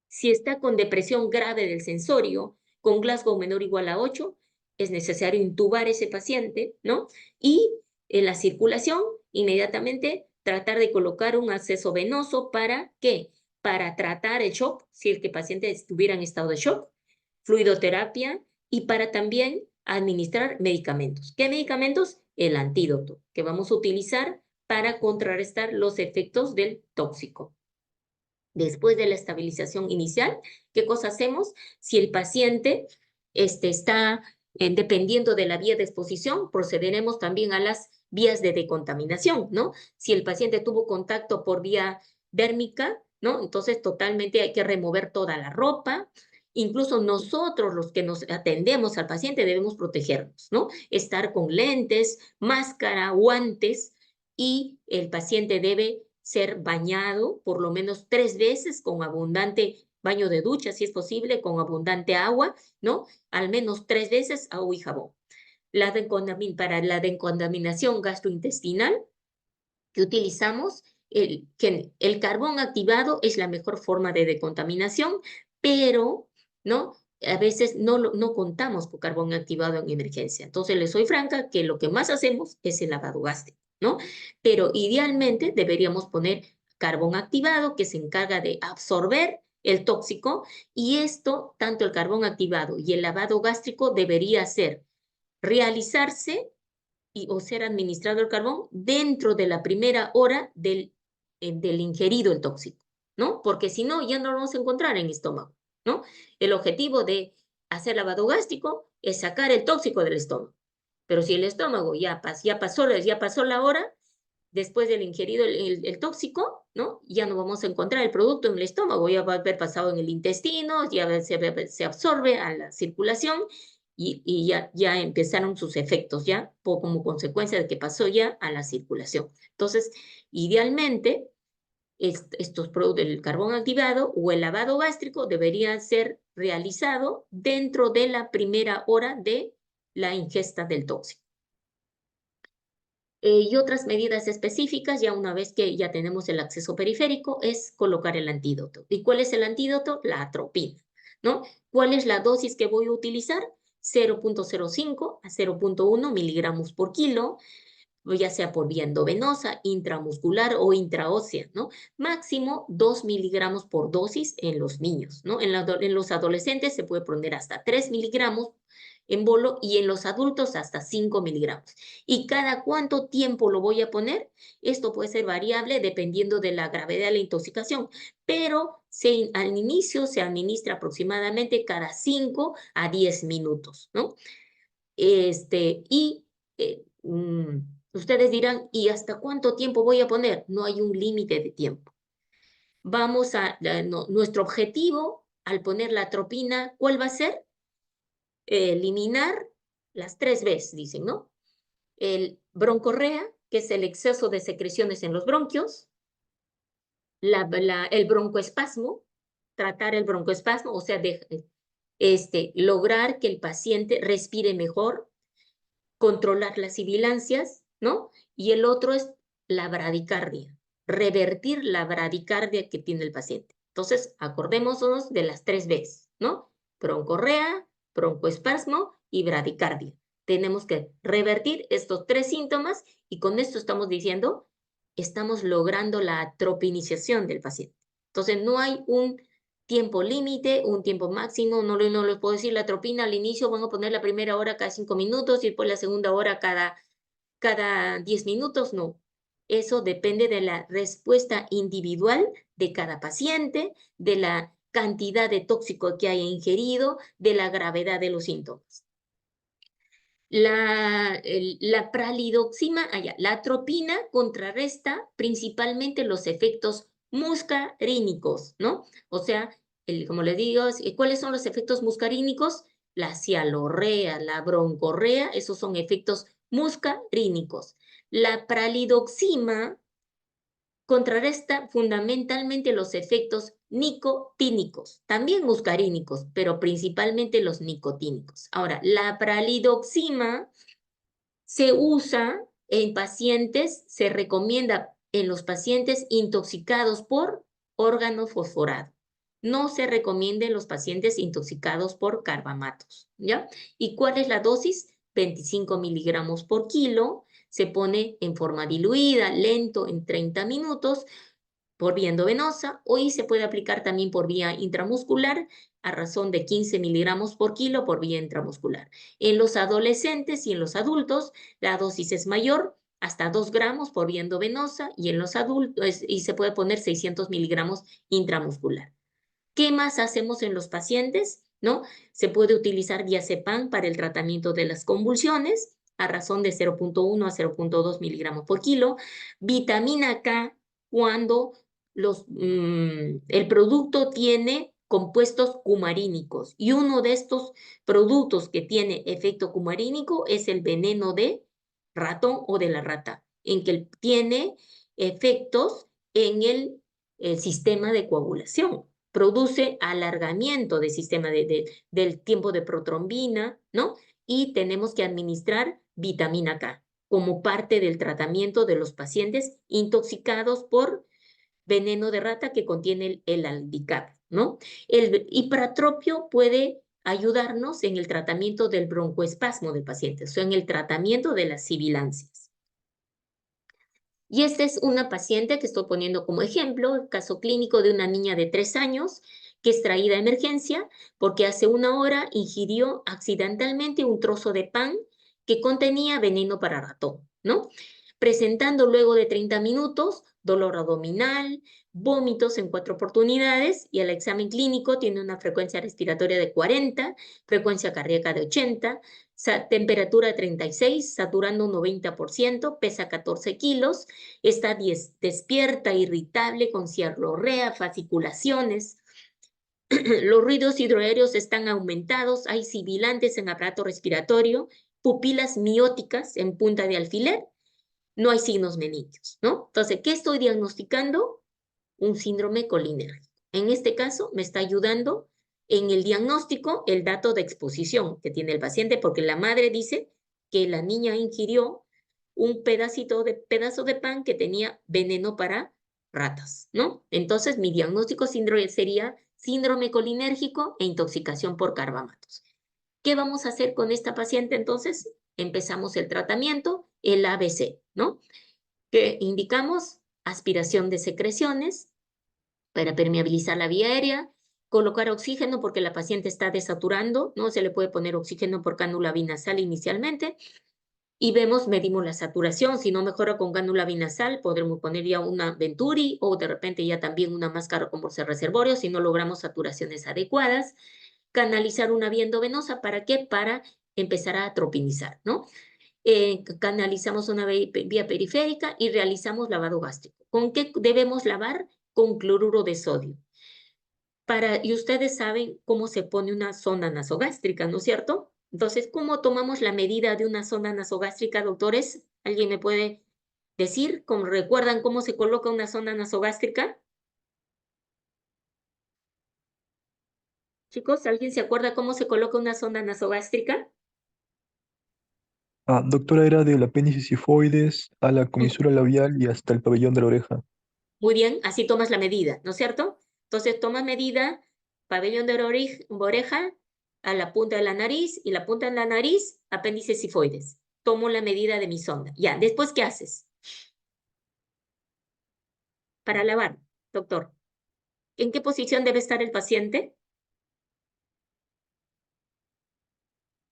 S1: si está con depresión grave del sensorio, con Glasgow menor o igual a 8, es necesario intubar ese paciente, ¿no? Y en la circulación, inmediatamente tratar de colocar un acceso venoso para ¿qué? Para tratar el shock, si el paciente estuviera en estado de shock, fluidoterapia y para también administrar medicamentos. ¿Qué medicamentos? El antídoto que vamos a utilizar para contrarrestar los efectos del tóxico. Después de la estabilización inicial, ¿qué cosa hacemos? Si el paciente está dependiendo de la vía de exposición, procederemos también a las vías de decontaminación, ¿no? Si el paciente tuvo contacto por vía dérmica, ¿no? Entonces totalmente hay que remover toda la ropa. Incluso nosotros, los que nos atendemos al paciente, debemos protegernos, ¿no? Estar con lentes, máscara, guantes, y el paciente debe ser bañado por lo menos 3 veces con abundante baño de ducha, si es posible, con abundante agua, ¿no? Al menos 3 veces agua y jabón. Para la decontaminación gastrointestinal que utilizamos, el carbón activado es la mejor forma de decontaminación, pero, ¿no? A veces no contamos con carbón activado en emergencia. Entonces, les soy franca que lo que más hacemos es el lavado gástrico, ¿no? Pero idealmente deberíamos poner carbón activado que se encarga de absorber el tóxico, y esto, tanto el carbón activado y el lavado gástrico, debería realizarse o ser administrado el carbón dentro de la primera hora del ingerido el tóxico, ¿no? Porque si no, ya no lo vamos a encontrar en el estómago, ¿no? El objetivo de hacer lavado gástrico es sacar el tóxico del estómago. Pero si el estómago ya pasó la hora, después del ingerido el tóxico, ¿no? Ya no vamos a encontrar el producto en el estómago, ya va a haber pasado en el intestino, ya se absorbe a la circulación y ya empezaron sus efectos, ya como consecuencia de que pasó ya a la circulación. Entonces, idealmente, estos productos, el carbón activado o el lavado gástrico debería ser realizado dentro de la primera hora de la ingesta del tóxico. Y otras medidas específicas, ya una vez que ya tenemos el acceso periférico, es colocar el antídoto. ¿Y cuál es el antídoto? La atropina, ¿no? ¿Cuál es la dosis que voy a utilizar? 0.05 a 0.1 miligramos por kilo, ya sea por vía endovenosa, intramuscular o intraósea, ¿no? Máximo 2 miligramos por dosis en los niños, ¿no? En los adolescentes se puede poner hasta 3 miligramos en bolo y en los adultos hasta 5 miligramos. ¿Y cada cuánto tiempo lo voy a poner? Esto puede ser variable dependiendo de la gravedad de la intoxicación, pero al inicio se administra aproximadamente cada 5 a 10 minutos, ¿no? Ustedes dirán, ¿y hasta cuánto tiempo voy a poner? No hay un límite de tiempo. Nuestro objetivo al poner la atropina, ¿cuál va a ser? Eliminar las 3 Bs, dicen, ¿no? El broncorrea, que es el exceso de secreciones en los bronquios, el broncoespasmo, tratar el broncoespasmo, o sea, lograr que el paciente respire mejor, controlar las sibilancias, ¿no? Y el otro es la bradicardia, revertir la bradicardia que tiene el paciente. Entonces, acordémonos de las 3 Bs, ¿no? Broncorrea, broncoespasmo y bradicardia. Tenemos que revertir estos 3 síntomas y con esto estamos diciendo, estamos logrando la atropinización del paciente. Entonces, no hay un tiempo límite, un tiempo máximo, no les puedo decir la atropina al inicio, van a poner la primera hora cada 5 minutos y después la segunda hora cada 10 minutos, no. Eso depende de la respuesta individual de cada paciente, de la cantidad de tóxico que haya ingerido, de la gravedad de los síntomas. La pralidoxima, la atropina contrarresta principalmente los efectos muscarínicos, ¿no? O sea, como les digo, ¿cuáles son los efectos muscarínicos? La cialorrea, la broncorrea, esos son efectos muscarínicos. La pralidoxima contrarresta fundamentalmente los efectos nicotínicos, también muscarínicos, pero principalmente los nicotínicos. Ahora, la pralidoxima se usa en pacientes, se recomienda en los pacientes intoxicados por órgano fosforado. No se recomienda en los pacientes intoxicados por carbamatos, ¿ya? ¿Y cuál es la dosis? 25 miligramos por kilo. Se pone en forma diluida, lento, en 30 minutos por vía endovenosa, o se puede aplicar también por vía intramuscular a razón de 15 miligramos por kilo por vía intramuscular. En los adolescentes y en los adultos, la dosis es mayor, hasta 2 gramos por vía endovenosa, y en los adultos, y se puede poner 600 miligramos intramuscular. ¿Qué más hacemos en los pacientes? ¿No? Se puede utilizar diazepam para el tratamiento de las convulsiones a razón de 0.1 a 0.2 miligramos por kilo. Vitamina K cuando el producto tiene compuestos cumarínicos. Y uno de estos productos que tiene efecto cumarínico es el veneno de ratón o de la rata, en que tiene efectos en el sistema de coagulación. Produce alargamiento del sistema del tiempo de protrombina, ¿no? Y tenemos que administrar vitamina K como parte del tratamiento de los pacientes intoxicados por veneno de rata que contiene el aldicap, ¿no? El hipratropio puede ayudarnos en el tratamiento del broncoespasmo del paciente, o sea, en el tratamiento de las sibilancias. Y esta es una paciente que estoy poniendo como ejemplo, el caso clínico de una niña de 3 años que es traída a emergencia porque hace 1 hora ingirió accidentalmente un trozo de pan que contenía veneno para ratón, ¿no? Presentando luego de 30 minutos dolor abdominal, vómitos en 4 oportunidades y el examen clínico tiene una frecuencia respiratoria de 40, frecuencia cardíaca de 80, temperatura 36, saturando un 90%, pesa 14 kilos, está despierta, irritable, con cialorrea, fasciculaciones. Los ruidos hidroaéreos están aumentados, hay sibilantes en aparato respiratorio, pupilas mióticas en punta de alfiler, no hay signos meningios, ¿no? Entonces, ¿qué estoy diagnosticando? Un síndrome colinérgico. En este caso, me está ayudando en el diagnóstico el dato de exposición que tiene el paciente, porque la madre dice que la niña ingirió un pedazo de pan que tenía veneno para ratas, ¿no? Entonces, mi diagnóstico sería síndrome colinérgico e intoxicación por carbamatos. ¿Qué vamos a hacer con esta paciente entonces? Empezamos el tratamiento, el ABC, ¿no? Que indicamos aspiración de secreciones para permeabilizar la vía aérea, colocar oxígeno porque la paciente está desaturando, ¿no? Se le puede poner oxígeno por cánula binasal inicialmente y medimos la saturación. Si no mejora con cánula binasal, podremos poner ya una Venturi o de repente ya también una máscara con bolsa reservorio si no logramos saturaciones adecuadas. Canalizar una vía endovenosa, ¿para qué? Para empezar a atropinizar, ¿no? Canalizamos una vía periférica y realizamos lavado gástrico. ¿Con qué debemos lavar? Con cloruro de sodio. Y ustedes saben cómo se pone una sonda nasogástrica, ¿no es cierto? Entonces, ¿cómo tomamos la medida de una sonda nasogástrica, doctores? ¿Alguien me puede decir? ¿Recuerdan cómo se coloca una sonda nasogástrica? Chicos, ¿alguien se acuerda cómo se coloca una sonda nasogástrica?
S4: Doctora, era del apéndice sifoides a la comisura labial y hasta el pabellón de la oreja.
S1: Muy bien, así tomas la medida, ¿no es cierto? Entonces tomas medida, pabellón de oreja, a la punta de la nariz y la punta de la nariz, apéndice sifoides. Tomo la medida de mi sonda. Ya, después, ¿qué haces? Para lavar, doctor. ¿En qué posición debe estar el paciente?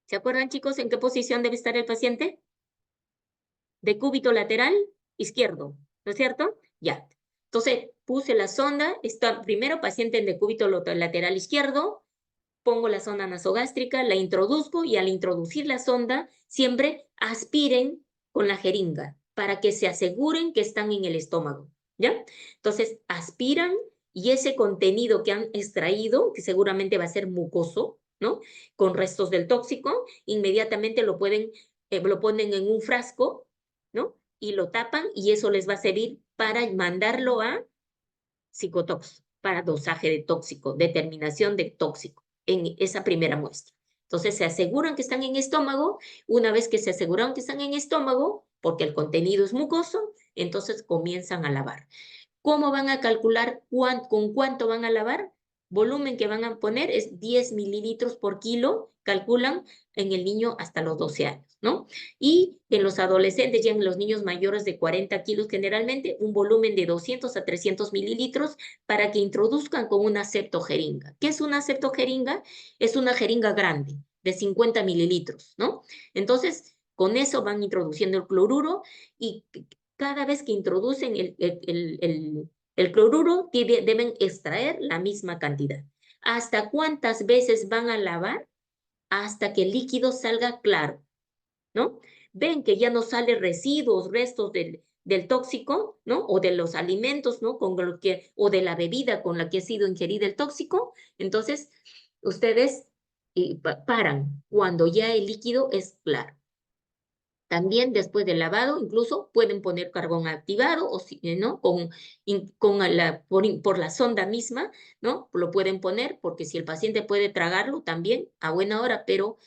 S1: ¿Se acuerdan, chicos, en qué posición debe estar el paciente? Decúbito lateral izquierdo, ¿no es cierto? Ya. Entonces, puse la sonda, está primero paciente en decúbito lateral izquierdo, pongo la sonda nasogástrica, la introduzco y al introducir la sonda, siempre aspiren con la jeringa para que se aseguren que están en el estómago, ¿ya? Entonces, aspiran y ese contenido que han extraído, que seguramente va a ser mucoso, ¿no? Con restos del tóxico, inmediatamente lo ponen en un frasco, ¿no? Y lo tapan y eso les va a servir para mandarlo a psicotox, para dosaje de tóxico, determinación de tóxico en esa primera muestra. Entonces se aseguran que están en estómago. Una vez que se aseguran que están en estómago, porque el contenido es mucoso, entonces comienzan a lavar. ¿Cómo van a calcular con cuánto van a lavar? Volumen que van a poner es 10 mililitros por kilo, calculan en el niño hasta los 12 años, ¿no? Y en los adolescentes y en los niños mayores de 40 kilos generalmente, un volumen de 200 a 300 mililitros para que introduzcan con una septogeringa. ¿Qué es una septogeringa? Es una jeringa grande de 50 mililitros, ¿no? Entonces, con eso van introduciendo el cloruro y cada vez que introducen el cloruro, deben extraer la misma cantidad. ¿Hasta cuántas veces van a lavar? Hasta que el líquido salga claro, ¿no? Ven que ya no sale residuos, restos del tóxico, ¿no? O de los alimentos, ¿no? O de la bebida con la que ha sido ingerida el tóxico. Entonces, ustedes paran cuando ya el líquido es claro. También después del lavado, incluso pueden poner carbón activado o no, por la sonda misma, ¿no? Lo pueden poner porque si el paciente puede tragarlo también a buena hora, pero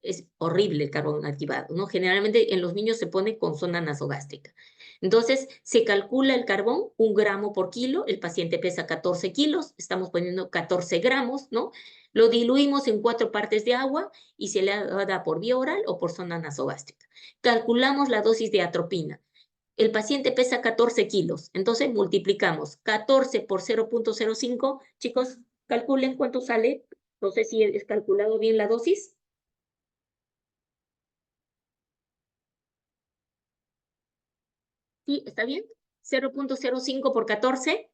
S1: es horrible el carbón activado, ¿no? Generalmente en los niños se pone con sonda nasogástrica. Entonces, se calcula el carbón, 1 gramo por kilo, el paciente pesa 14 kilos, estamos poniendo 14 gramos, ¿no? Lo diluimos en 4 partes de agua y se le da por vía oral o por sonda nasogástrica. Calculamos la dosis de atropina. El paciente pesa 14 kilos, entonces multiplicamos 14 por 0.05. Chicos, calculen cuánto sale. No sé si es calculado bien la dosis. ¿Sí? ¿Está bien? 0.05 por 14.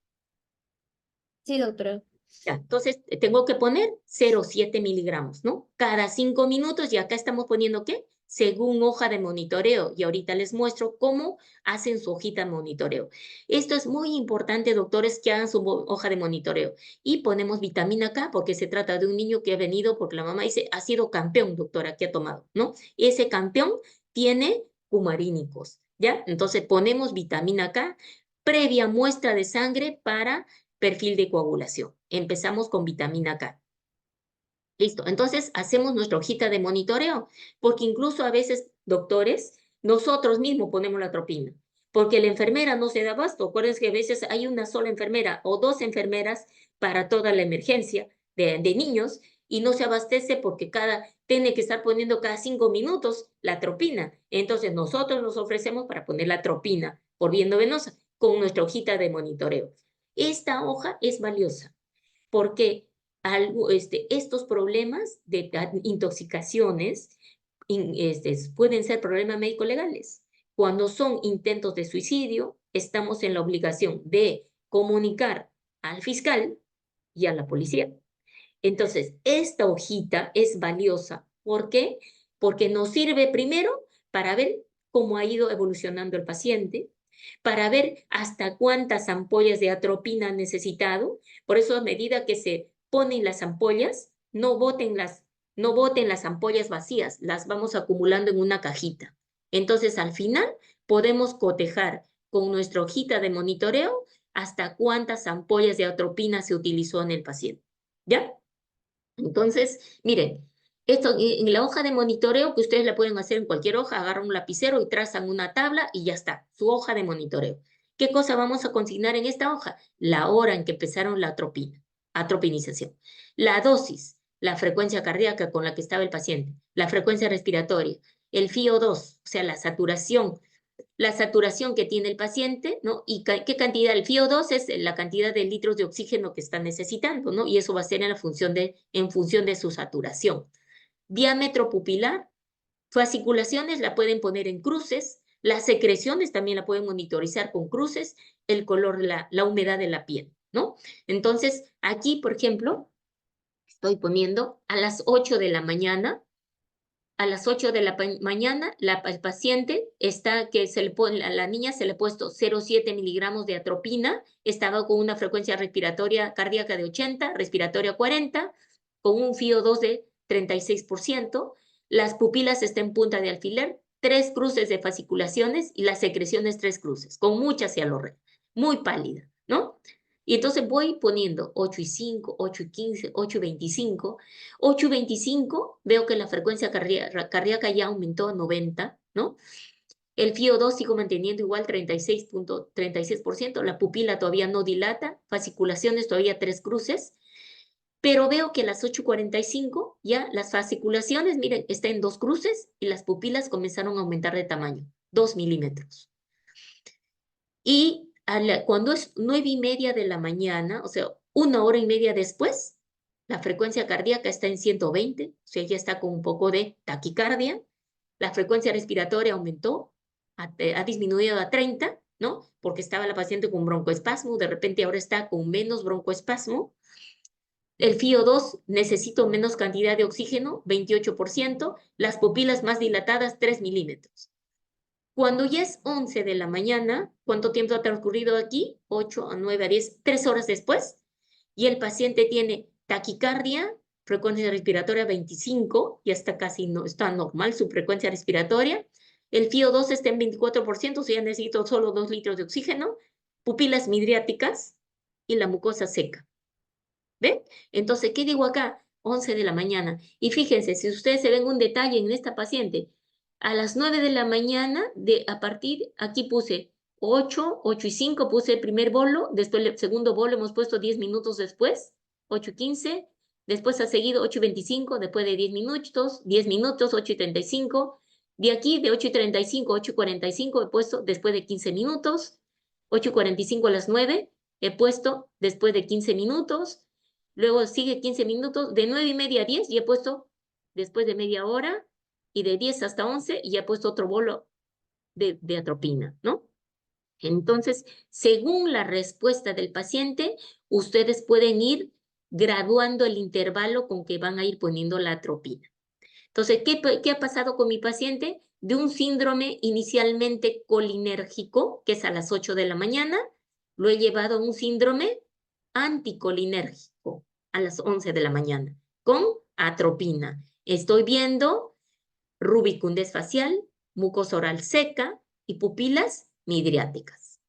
S5: Sí, doctora.
S1: Ya, entonces, tengo que poner 0,7 miligramos, ¿no? Cada 5 minutos, y acá estamos poniendo, ¿qué? Según hoja de monitoreo. Y ahorita les muestro cómo hacen su hojita de monitoreo. Esto es muy importante, doctores, que hagan su hoja de monitoreo. Y ponemos vitamina K, porque se trata de un niño que ha venido, porque la mamá dice, ha sido campeón, doctora, que ha tomado, ¿no? Ese campeón tiene cumarínicos, ¿ya? Entonces, ponemos vitamina K, previa muestra de sangre para perfil de coagulación. Empezamos con vitamina K. Listo. Entonces, hacemos nuestra hojita de monitoreo, porque incluso a veces, doctores, nosotros mismos ponemos la atropina, porque la enfermera no se da abasto. Acuérdense que a veces hay una sola enfermera o dos enfermeras para toda la emergencia de niños y no se abastece porque tiene que estar poniendo cada 5 minutos la atropina. Entonces, nosotros nos ofrecemos para poner la atropina por vía venosa con nuestra hojita de monitoreo. Esta hoja es valiosa porque estos problemas de intoxicaciones pueden ser problemas médico-legales. Cuando son intentos de suicidio, estamos en la obligación de comunicar al fiscal y a la policía. Entonces, esta hojita es valiosa. ¿Por qué? Porque nos sirve primero para ver cómo ha ido evolucionando el paciente, para ver hasta cuántas ampollas de atropina ha necesitado. Por eso, a medida que se ponen las ampollas, no boten las ampollas vacías, las vamos acumulando en una cajita. Entonces, al final, podemos cotejar con nuestra hojita de monitoreo hasta cuántas ampollas de atropina se utilizó en el paciente. ¿Ya? Entonces, miren, esto en la hoja de monitoreo, que ustedes la pueden hacer en cualquier hoja, agarran un lapicero y trazan una tabla y ya está, su hoja de monitoreo. ¿Qué cosa vamos a consignar en esta hoja? La hora en que empezaron la atropinización, la dosis, la frecuencia cardíaca con la que estaba el paciente, la frecuencia respiratoria, el FiO2, o sea, la saturación que tiene el paciente, ¿no? Y qué cantidad, el FiO2 es la cantidad de litros de oxígeno que está necesitando, ¿no? Y eso va a ser en función de su saturación. Diámetro pupilar, fasciculaciones la pueden poner en cruces, las secreciones también la pueden monitorizar con cruces, el color, la humedad de la piel, ¿no? Entonces, aquí, por ejemplo, estoy poniendo a las 8 de la mañana, a las 8 de la mañana, el paciente a la niña se le ha puesto 0,7 miligramos de atropina, estaba con una frecuencia respiratoria cardíaca de 80, respiratoria 40, con un FiO2 de 36%, las pupilas están en punta de alfiler, 3 cruces de fasciculaciones y las secreciones 3 cruces, con mucha cialorrea, muy pálida, ¿no? Y entonces voy poniendo 8,5, 8,15, 8,25. 8,25, veo que la frecuencia cardíaca ya aumentó a 90, ¿no? El FiO2 sigo manteniendo igual 36%, la pupila todavía no dilata, fasciculaciones todavía 3 cruces, pero veo que a las 8,45 ya las fasciculaciones, miren, está en 2 cruces y las pupilas comenzaron a aumentar de tamaño, 2 milímetros. Y cuando es 9:30 de la mañana, o sea, 1 hora y media después, la frecuencia cardíaca está en 120, o sea, ya está con un poco de taquicardia. La frecuencia respiratoria aumentó, ha disminuido a 30, ¿no? Porque estaba la paciente con broncoespasmo, de repente ahora está con menos broncoespasmo. El FiO2, necesito menos cantidad de oxígeno, 28%. Las pupilas más dilatadas, 3 milímetros. Cuando ya es 11 de la mañana, ¿cuánto tiempo ha transcurrido aquí? 8 a 9 a 10, 3 horas después. Y el paciente tiene taquicardia, frecuencia respiratoria 25, ya está casi está normal su frecuencia respiratoria. El FiO2 está en 24%, o sea, necesito solo 2 litros de oxígeno. Pupilas midriáticas y la mucosa seca. ¿Ven? Entonces, ¿qué digo acá? 11 de la mañana. Y fíjense, si ustedes se ven un detalle en esta paciente, a las 9 de la mañana, aquí puse 8:05, puse el primer bolo, después el segundo bolo hemos puesto 10 minutos después, 8:15, después ha seguido 8:25, después de 10 minutos, 8:35, de aquí de 8:35 a 8:45 he puesto después de 15 minutos, 8:45 a las 9 he puesto después de 15 minutos, luego sigue 15 minutos, de 9:30 a 10 y he puesto después de media hora, y de 10 hasta 11 y he puesto otro bolo de atropina, ¿no? Entonces, según la respuesta del paciente, ustedes pueden ir graduando el intervalo con que van a ir poniendo la atropina. Entonces, ¿qué ha pasado con mi paciente? De un síndrome inicialmente colinérgico, que es a las 8 de la mañana, lo he llevado a un síndrome anticolinérgico a las 11 de la mañana, con atropina. Estoy viendo rubicundez facial, mucosa oral seca y pupilas midriáticas.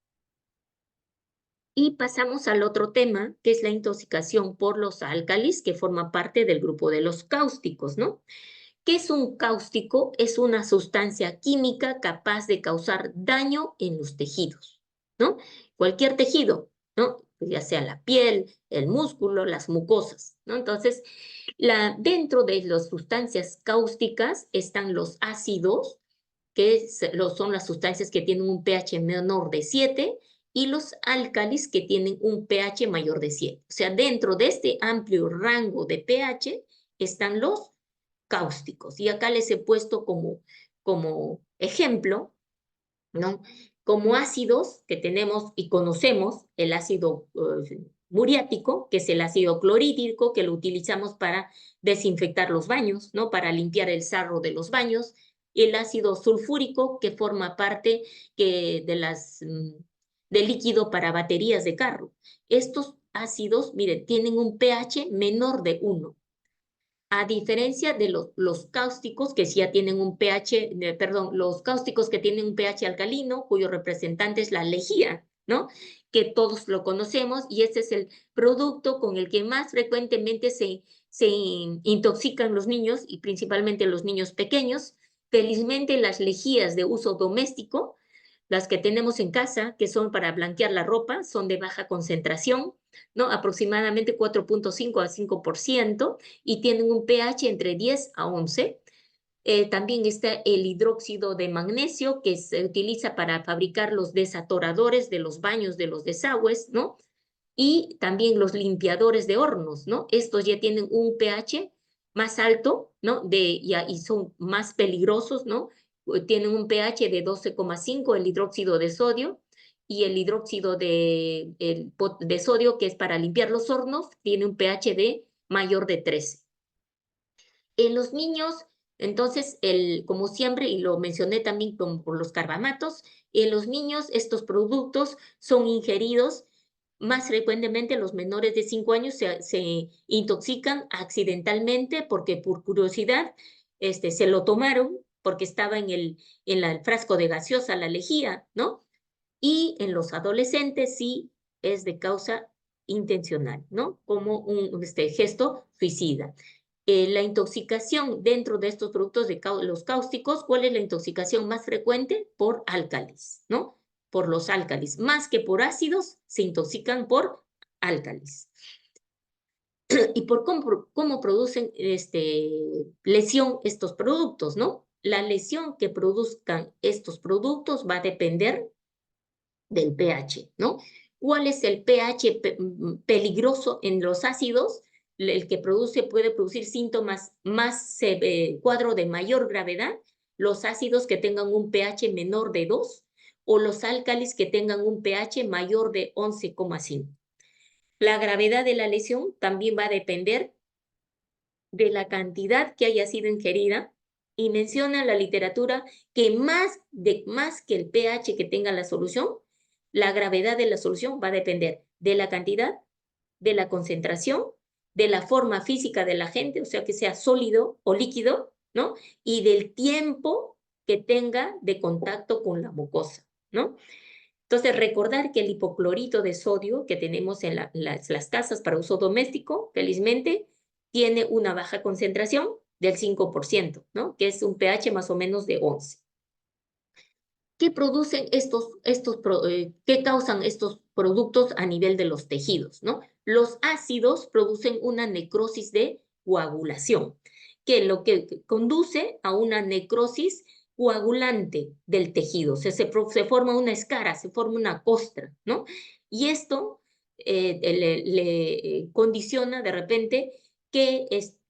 S1: Y pasamos al otro tema, que es la intoxicación por los álcalis, que forma parte del grupo de los cáusticos, ¿no? ¿Qué es un cáustico? Es una sustancia química capaz de causar daño en los tejidos, ¿no? Cualquier tejido, ¿no? Ya sea la piel, el músculo, las mucosas, ¿no? Entonces, dentro de las sustancias cáusticas están los ácidos, que son las sustancias que tienen un pH menor de 7, y los álcalis que tienen un pH mayor de 7. O sea, dentro de este amplio rango de pH están los cáusticos. Y acá les he puesto como ejemplo, ¿no? Como ácidos que tenemos y conocemos, el ácido muriático, que es el ácido clorhídrico, que lo utilizamos para desinfectar los baños, ¿no? Para limpiar el sarro de los baños. El ácido sulfúrico, que forma parte del líquido para baterías de carro. Estos ácidos, miren, tienen un pH menor de 1. A diferencia de los cáusticos que ya tienen un pH, los cáusticos que tienen un pH alcalino, cuyo representante es la lejía, ¿no? Que todos lo conocemos, y este es el producto con el que más frecuentemente se intoxican los niños, y principalmente los niños pequeños. Felizmente las lejías de uso doméstico, las que tenemos en casa, que son para blanquear la ropa, son de baja concentración, ¿no? Aproximadamente 4.5 a 5%, y tienen un pH entre 10 a 11. También está el hidróxido de magnesio, que se utiliza para fabricar los desatoradores de los baños, de los desagües, ¿no? Y también los limpiadores de hornos, ¿no? Estos ya tienen un pH más alto, ¿no? Y son más peligrosos, ¿no? Tienen un pH de 12,5, el hidróxido de sodio, y el hidróxido de sodio, que es para limpiar los hornos, tiene un pH de mayor de 13. En los niños, entonces, como siempre, y lo mencioné también por los carbamatos, en los niños estos productos son ingeridos más frecuentemente. Los menores de 5 años se intoxican accidentalmente porque por curiosidad se lo tomaron porque estaba en el frasco de gaseosa, la lejía, ¿no? Y en los adolescentes sí es de causa intencional, ¿no? Como un gesto suicida. La intoxicación dentro de estos productos de los cáusticos, ¿cuál es la intoxicación más frecuente? Por álcalis, ¿no? Por los álcalis. Más que por ácidos, se intoxican por álcalis. ¿Y por cómo producen lesión estos productos, no? La lesión que produzcan estos productos va a depender del pH, ¿no? ¿Cuál es el pH peligroso en los ácidos? El que puede producir síntomas cuadro de mayor gravedad, los ácidos que tengan un pH menor de 2, o los álcalis que tengan un pH mayor de 11,5. La gravedad de la lesión también va a depender de la cantidad que haya sido ingerida, y menciona la literatura que más que el pH que tenga la solución, la gravedad de la solución va a depender de la cantidad, de la concentración, de la forma física del agente, o sea, que sea sólido o líquido, ¿no? Y del tiempo que tenga de contacto con la mucosa, ¿no? Entonces, recordar que el hipoclorito de sodio que tenemos en las casas para uso doméstico, felizmente, tiene una baja concentración del 5%, ¿no? Que es un pH más o menos de 11. ¿Qué producen qué causan estos productos a nivel de los tejidos, ¿no? Los ácidos producen una necrosis de coagulación, que lo que conduce a una necrosis coagulante del tejido. O sea, se forma una escara, se forma una costra, ¿no? Y esto le condiciona de repente que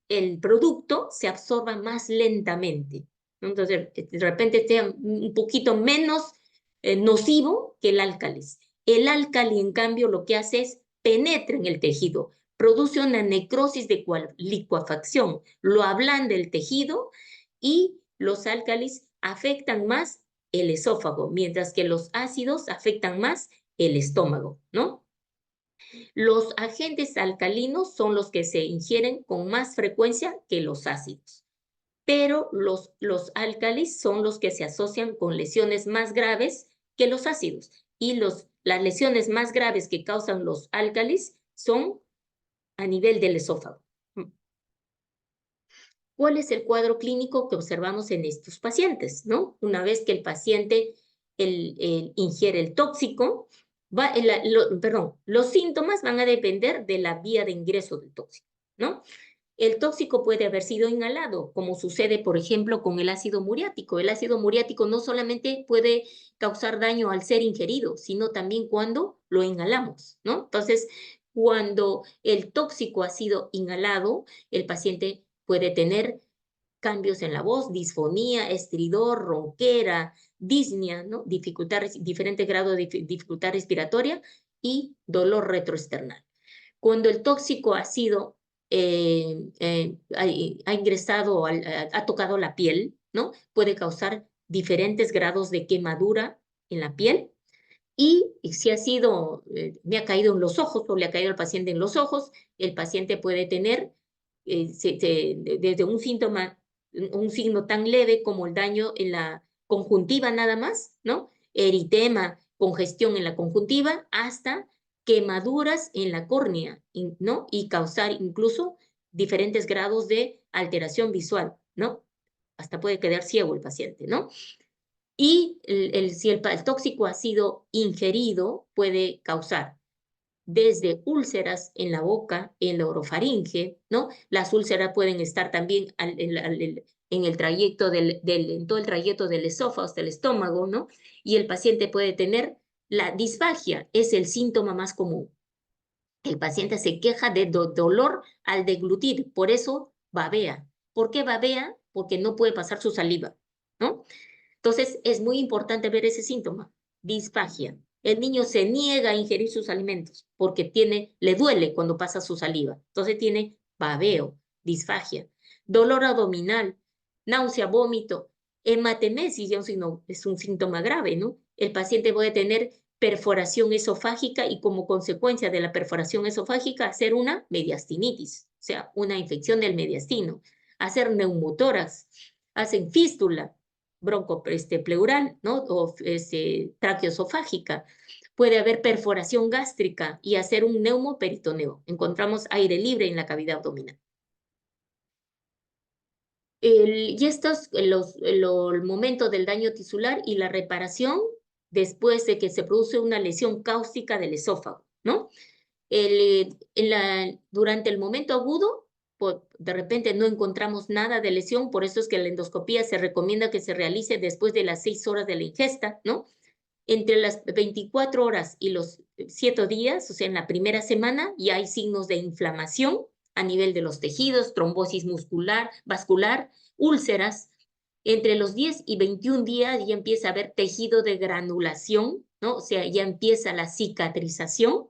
S1: el producto se absorba más lentamente. Entonces, de repente sea un poquito menos nocivo que el álcalis. El álcali, en cambio, lo que hace es penetra en el tejido, produce una necrosis de licuefacción, lo ablanda el tejido y los álcalis afectan más el esófago, mientras que los ácidos afectan más el estómago, ¿no? Los agentes alcalinos son los que se ingieren con más frecuencia que los ácidos, pero los álcalis son los que se asocian con lesiones más graves que los ácidos, y las lesiones más graves que causan los álcalis son a nivel del esófago. ¿Cuál es el cuadro clínico que observamos en estos pacientes, ¿no? Una vez que el paciente ingiere el tóxico, los síntomas van a depender de la vía de ingreso del tóxico, ¿no? El tóxico puede haber sido inhalado, como sucede, por ejemplo, con el ácido muriático. El ácido muriático no solamente puede causar daño al ser ingerido, sino también cuando lo inhalamos, ¿no? Entonces, cuando el tóxico ha sido inhalado, el paciente puede tener cambios en la voz, disfonía, estridor, ronquera, disnea, ¿no? Diferente grado de dificultad respiratoria y dolor retroesternal. Cuando el tóxico ha sido, ha ingresado, ha tocado la piel, ¿no? Puede causar diferentes grados de quemadura en la piel. Y si ha sido, me ha caído en los ojos o le ha caído al paciente en los ojos, el paciente puede tener desde un signo tan leve como el daño en la conjuntiva nada más, ¿no? Eritema, congestión en la conjuntiva, hasta quemaduras en la córnea, ¿no? Y causar incluso diferentes grados de alteración visual, ¿no? Hasta puede quedar ciego el paciente, ¿no? Y si el tóxico ha sido ingerido, puede causar desde úlceras en la boca, en la orofaringe, ¿no? Las úlceras pueden estar también en el trayecto en todo el trayecto del esófago hasta el estómago, ¿no? Y el paciente puede tener la disfagia, es el síntoma más común. El paciente se queja de dolor al deglutir, por eso babea. ¿Por qué babea? Porque no puede pasar su saliva, ¿no? Entonces, es muy importante ver ese síntoma, disfagia. El niño se niega a ingerir sus alimentos porque le duele cuando pasa su saliva. Entonces tiene babeo, disfagia, dolor abdominal, náusea, vómito, hematemesis, ya es un síntoma grave, ¿no? El paciente puede tener perforación esofágica y como consecuencia de la perforación esofágica hacer una mediastinitis, o sea, una infección del mediastino, hacer neumotórax, hacen fístula, pleural, ¿no? O traqueoesofágica. Puede haber perforación gástrica y hacer un neumoperitoneo. Encontramos aire libre en la cavidad abdominal. Y esto es el momento del daño tisular y la reparación después de que se produce una lesión cáustica del esófago, ¿no? Durante el momento agudo, de repente no encontramos nada de lesión, por eso es que la endoscopía se recomienda que se realice después de las 6 horas de la ingesta, ¿no? Entre las 24 horas y los 7 días, o sea, en la primera semana, ya hay signos de inflamación a nivel de los tejidos, trombosis vascular, úlceras. Entre los 10 y 21 días ya empieza a haber tejido de granulación, ¿no? O sea, ya empieza la cicatrización.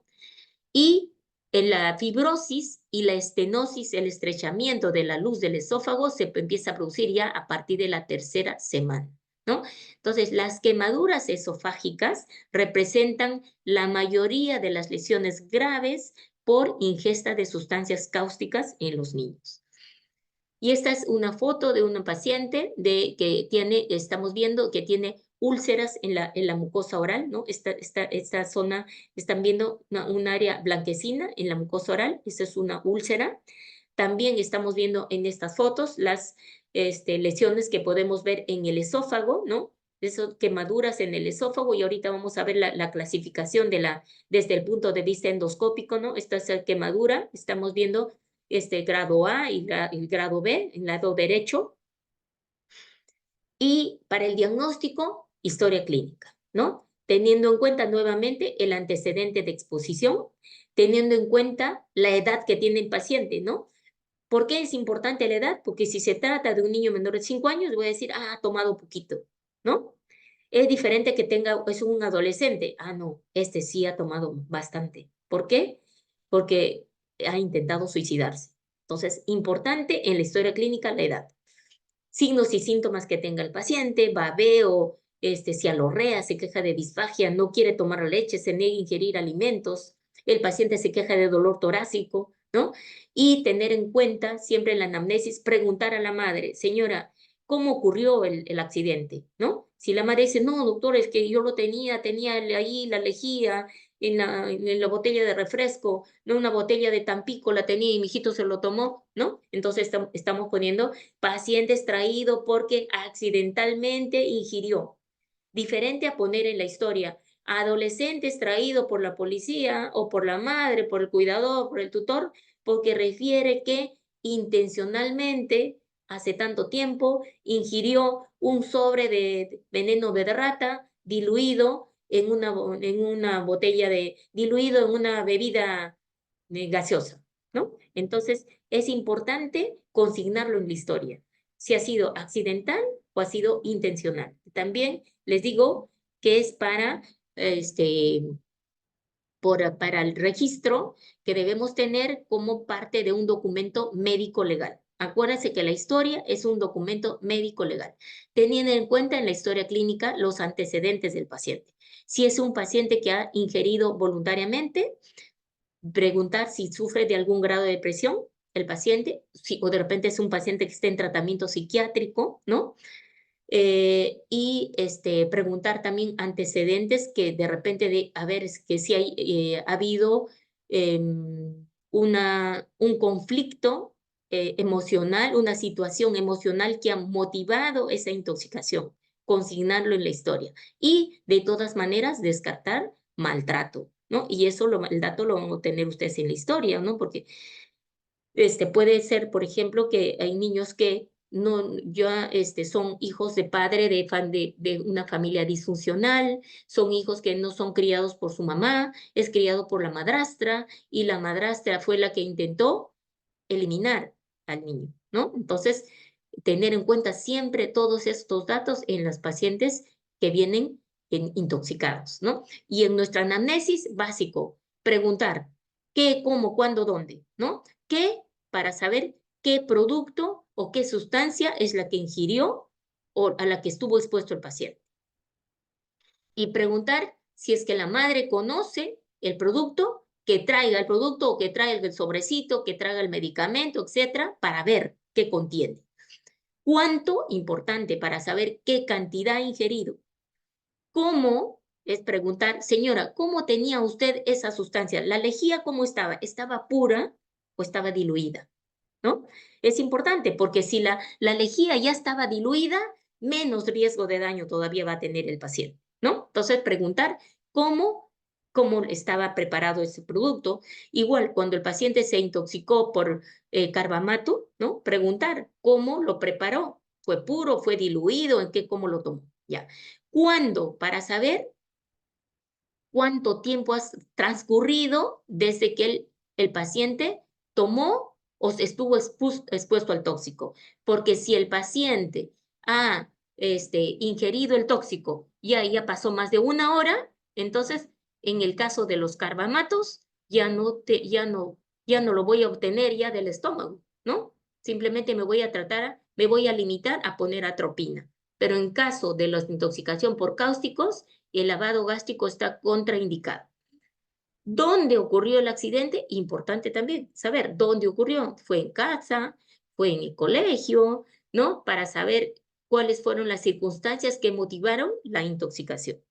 S1: Y en la fibrosis y la estenosis, el estrechamiento de la luz del esófago se empieza a producir ya a partir de la tercera semana, ¿no? Entonces, las quemaduras esofágicas representan la mayoría de las lesiones graves por ingesta de sustancias cáusticas en los niños. Y esta es una foto de una paciente estamos viendo que tiene úlceras en la mucosa oral, ¿no? Esta zona, están viendo un área blanquecina en la mucosa oral, esta es una úlcera. También estamos viendo en estas fotos las lesiones que podemos ver en el esófago, ¿no? Esas quemaduras en el esófago, y ahorita vamos a ver la clasificación desde el punto de vista endoscópico, ¿no? Esta es la quemadura, estamos viendo grado A y el grado B, en el lado derecho. Y para el diagnóstico, historia clínica, ¿no? Teniendo en cuenta nuevamente el antecedente de exposición, teniendo en cuenta la edad que tiene el paciente, ¿no? ¿Por qué es importante la edad? Porque si se trata de un niño menor de 5 años, voy a decir, ha tomado poquito, ¿no? Es diferente que es un adolescente. No, este sí ha tomado bastante. ¿Por qué? Porque ha intentado suicidarse. Entonces, importante en la historia clínica la edad. Signos y síntomas que tenga el paciente, babeo, cialorrea, se queja de disfagia, no quiere tomar leche, se niega a ingerir alimentos, el paciente se queja de dolor torácico, ¿no? Y tener en cuenta siempre en la anamnesis, preguntar a la madre, señora, ¿cómo ocurrió el accidente? ¿No? Si la madre dice, no, doctor, es que yo lo tenía ahí la lejía en la botella de refresco, no una botella de Tampico la tenía y mi hijito se lo tomó, ¿no? Entonces estamos poniendo paciente extraído porque accidentalmente ingirió. Diferente a poner en la historia, adolescente extraído por la policía o por la madre, por el cuidador, por el tutor, porque refiere que intencionalmente, hace tanto tiempo, ingirió un sobre de veneno de rata diluido en una botella diluido en una bebida gaseosa, ¿no? Entonces, es importante consignarlo en la historia, si ha sido accidental o ha sido intencional. También les digo que es para el registro que debemos tener como parte de un documento médico legal. Acuérdense que la historia es un documento médico legal, teniendo en cuenta en la historia clínica los antecedentes del paciente. Si es un paciente que ha ingerido voluntariamente, preguntar si sufre de algún grado de depresión el paciente, o de repente es un paciente que esté en tratamiento psiquiátrico, ¿no? Y preguntar también antecedentes que de repente a ver, es que si ha habido un conflicto emocional, una situación emocional que ha motivado esa intoxicación, consignarlo en la historia. Y de todas maneras descartar maltrato, ¿no? Y eso el dato lo van a tener ustedes en la historia, ¿no? Porque puede ser, por ejemplo, que hay niños que no, ya son hijos de padre de una familia disfuncional, son hijos que no son criados por su mamá, es criado por la madrastra y la madrastra fue la que intentó eliminar al niño, ¿no? Entonces, tener en cuenta siempre todos estos datos en las pacientes que vienen intoxicados, ¿no? Y en nuestra anamnesis básico, preguntar qué, cómo, cuándo, dónde, ¿no? ¿Qué? Para saber qué producto o qué sustancia es la que ingirió o a la que estuvo expuesto el paciente. Y preguntar si es que la madre conoce el producto, que traiga el producto o que traiga el sobrecito, que traiga el medicamento, etcétera, para ver qué contiene. ¿Cuánto? Importante para saber qué cantidad ha ingerido. ¿Cómo? Es preguntar, señora, ¿cómo tenía usted esa sustancia? ¿La lejía cómo estaba? ¿Estaba pura o estaba diluida? ¿No? Es importante porque si la lejía ya estaba diluida, menos riesgo de daño todavía va a tener el paciente, ¿no? Entonces, preguntar cómo estaba preparado ese producto. Igual, cuando el paciente se intoxicó por carbamato, ¿no? Preguntar cómo lo preparó. ¿Fue puro? ¿Fue diluido? ¿En qué? ¿Cómo lo tomó? Ya. ¿Cuándo? Para saber cuánto tiempo ha transcurrido desde que el paciente tomó o estuvo expuesto al tóxico. Porque si el paciente ha ingerido el tóxico y ya pasó más de 1 hora, entonces en el caso de los carbamatos ya no lo voy a obtener ya del estómago, ¿no? Simplemente me voy a limitar a poner atropina. Pero en caso de la intoxicación por cáusticos, el lavado gástrico está contraindicado. ¿Dónde ocurrió el accidente? Importante también saber dónde ocurrió. ¿Fue en casa? ¿Fue en el colegio? ¿No? Para saber cuáles fueron las circunstancias que motivaron la intoxicación.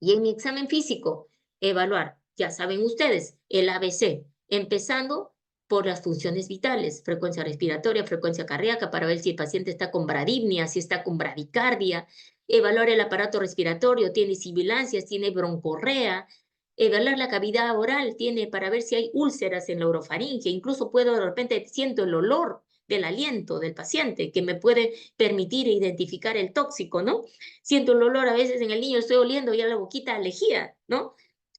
S1: Y en mi examen físico, evaluar, ya saben ustedes, el ABC, empezando por las funciones vitales, frecuencia respiratoria, frecuencia cardíaca, para ver si el paciente está con bradipnia, si está con bradicardia, evaluar el aparato respiratorio, tiene sibilancias, tiene broncorrea, evaluar la cavidad oral, tiene para ver si hay úlceras en la orofaringe, incluso puedo de repente siento el olor del aliento del paciente que me puede permitir identificar el tóxico, ¿no? Siento el olor a veces en el niño, estoy oliendo ya la boquita lejía, ¿no?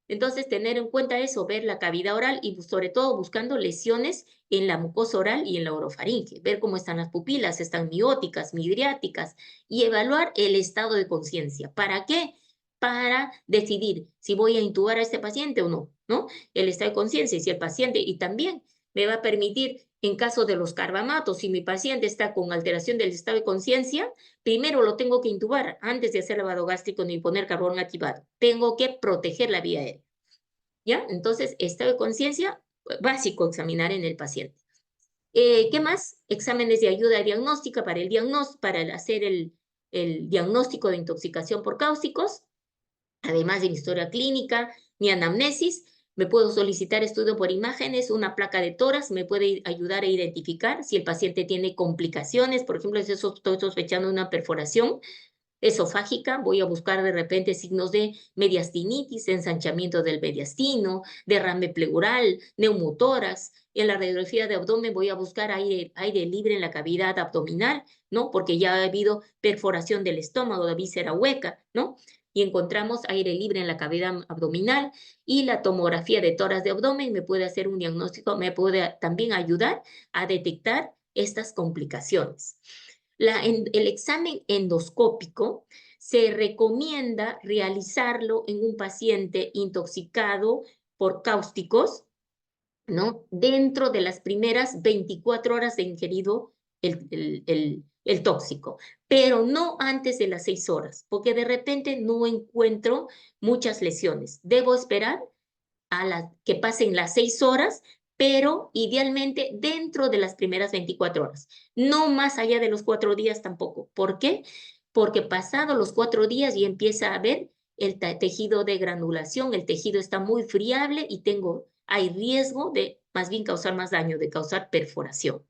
S1: Entonces, tener en cuenta eso, ver la cavidad oral y sobre todo buscando lesiones en la mucosa oral y en la orofaringe, ver cómo están las pupilas, están mióticas, midriáticas y evaluar el estado de conciencia. ¿Para qué? Para decidir si voy a intubar a este paciente o no, ¿no? El estado de conciencia, y si el paciente, y también me va a permitir, en caso de los carbamatos, si mi paciente está con alteración del estado de conciencia, primero lo tengo que intubar antes de hacer lavado gástrico ni poner carbón activado. Tengo que proteger la vía aérea, ¿ya? Entonces, estado de conciencia, básico examinar en el paciente. ¿Qué más? Exámenes de ayuda diagnóstica para hacer el diagnóstico de intoxicación por cáusticos, además de mi historia clínica, mi anamnesis. Me puedo solicitar estudio por imágenes, una placa de tórax me puede ayudar a identificar si el paciente tiene complicaciones, por ejemplo, si estoy sospechando una perforación esofágica, voy a buscar de repente signos de mediastinitis, ensanchamiento del mediastino, derrame pleural, neumotórax. En la radiografía de abdomen voy a buscar aire libre en la cavidad abdominal, ¿no? Porque ya ha habido perforación del estómago, de víscera hueca, ¿no? Y encontramos aire libre en la cavidad abdominal, y la tomografía de tórax de abdomen me puede hacer un diagnóstico, me puede también ayudar a detectar estas complicaciones. El examen endoscópico se recomienda realizarlo en un paciente intoxicado por cáusticos, ¿no? Dentro de las primeras 24 horas de ingerido el tóxico, pero no antes de las 6 horas, porque de repente no encuentro muchas lesiones. Debo esperar que pasen las 6 horas, pero idealmente dentro de las primeras 24 horas, no más allá de los 4 días tampoco. ¿Por qué? Porque pasado los 4 días ya empieza a haber el tejido de granulación, el tejido está muy friable y hay riesgo de más bien causar más daño, de causar perforación.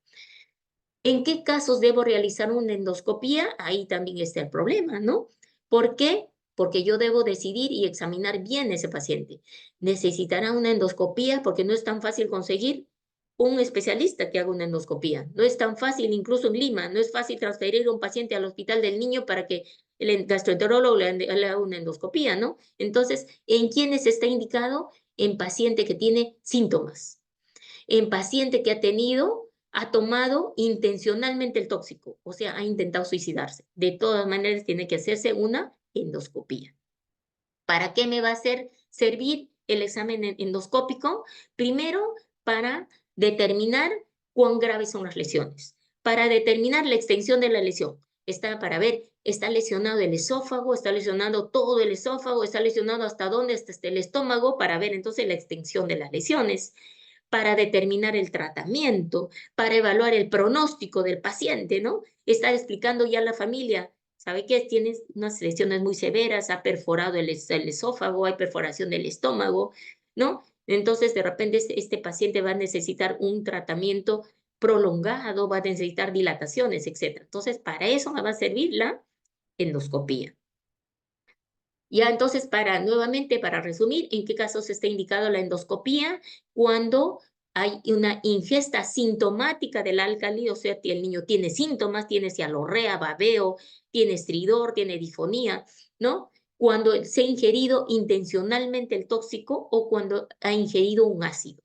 S1: ¿En qué casos debo realizar una endoscopía? Ahí también está el problema, ¿no? ¿Por qué? Porque yo debo decidir y examinar bien ese paciente. ¿Necesitará una endoscopía? Porque no es tan fácil conseguir un especialista que haga una endoscopía. No es tan fácil, incluso en Lima, no es fácil transferir a un paciente al hospital del niño para que el gastroenterólogo le haga una endoscopía, ¿no? Entonces, ¿en quiénes está indicado? En paciente que tiene síntomas, en paciente que ha tomado intencionalmente el tóxico, o sea, ha intentado suicidarse. De todas maneras, tiene que hacerse una endoscopía. ¿Para qué me va a servir el examen endoscópico? Primero, para determinar cuán graves son las lesiones, para determinar la extensión de la lesión. Está para ver, está lesionado el esófago, está lesionado todo el esófago, está lesionado hasta dónde está el estómago, para ver entonces la extensión de las lesiones, para determinar el tratamiento, para evaluar el pronóstico del paciente, ¿no? Estar explicando ya a la familia, ¿sabe qué? Tienes unas lesiones muy severas, ha perforado el esófago, hay perforación del estómago, ¿no? Entonces, de repente, este paciente va a necesitar un tratamiento prolongado, va a necesitar dilataciones, etc. Entonces, para eso me va a servir la endoscopía. Ya, entonces, nuevamente, para resumir, ¿en qué casos está indicado la endoscopía? Cuando hay una ingesta sintomática del álcali, o sea, el niño tiene síntomas, tiene cialorrea, babeo, tiene estridor, tiene difonía, ¿no? Cuando se ha ingerido intencionalmente el tóxico o cuando ha ingerido un ácido.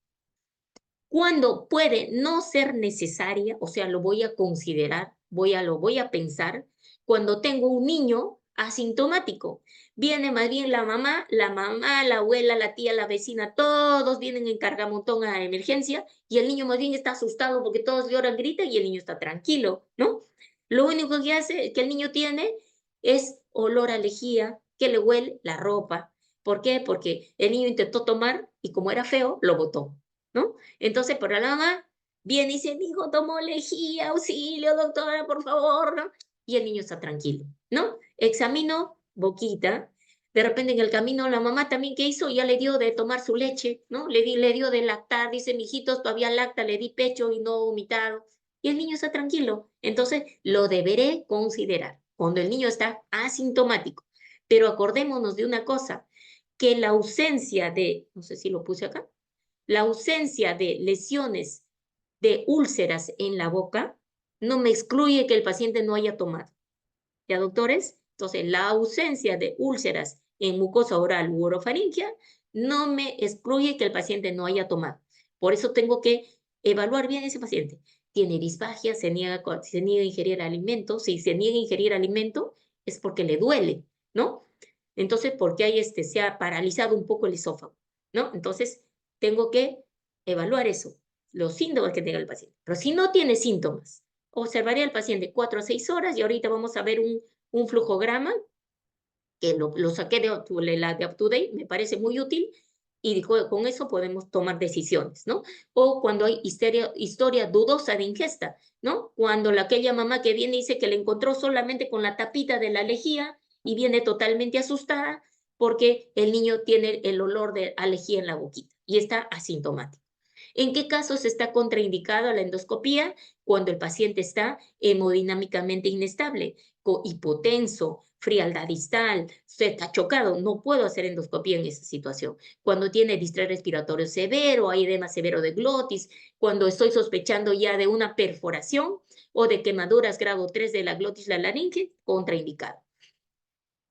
S1: Cuando puede no ser necesaria, o sea, lo voy a considerar, lo voy a pensar, cuando tengo un niño asintomático. Viene más bien la mamá, la abuela, la tía, la vecina, todos vienen en cargamontón a emergencia y el niño más bien está asustado porque todos lloran, gritan y el niño está tranquilo, ¿no? Lo único que hace, que el niño tiene es olor a lejía, que le huele la ropa. ¿Por qué? Porque el niño intentó tomar y como era feo, lo botó, ¿no? Entonces, por la mamá, viene y dice, mi hijo tomó lejía, auxilio, doctora, por favor, ¿no? Y el niño está tranquilo, ¿no? Examino boquita, de repente en el camino la mamá también, ¿qué hizo? Ya le dio de tomar su leche, ¿no? Le dio de lactar, dice, mijitos, todavía lacta, le di pecho y no vomitado. Y el niño está tranquilo. Entonces, lo deberé considerar cuando el niño está asintomático. Pero acordémonos de una cosa, que la ausencia no sé si lo puse acá, la ausencia de lesiones de úlceras en la boca no me excluye que el paciente no haya tomado. ¿Ya, doctores? Entonces, la ausencia de úlceras en mucosa oral u orofaringia no me excluye que el paciente no haya tomado. Por eso tengo que evaluar bien a ese paciente. ¿Tiene disfagia? ¿Se niega a ingerir alimento? Si se niega a ingerir alimento es porque le duele, ¿no? Entonces, porque se ha paralizado un poco el esófago, ¿no? Entonces, tengo que evaluar eso, los síntomas que tenga el paciente. Pero si no tiene síntomas, observaría al paciente 4 a 6 horas y ahorita vamos a ver un flujograma que lo saqué de UpToDate, me parece muy útil y con eso podemos tomar decisiones, ¿no? O cuando hay historia dudosa de ingesta, ¿no? Cuando aquella mamá que viene dice que le encontró solamente con la tapita de la lejía y viene totalmente asustada porque el niño tiene el olor de lejía en la boquita y está asintomático. ¿En qué casos está contraindicado la endoscopía? Cuando el paciente está hemodinámicamente inestable, hipotenso, frialdad distal, está chocado, no puedo hacer endoscopía en esa situación. Cuando tiene distrés respiratorio severo, hay edema severo de glotis, cuando estoy sospechando ya de una perforación o de quemaduras grado 3 de la glotis, la laringe, contraindicado.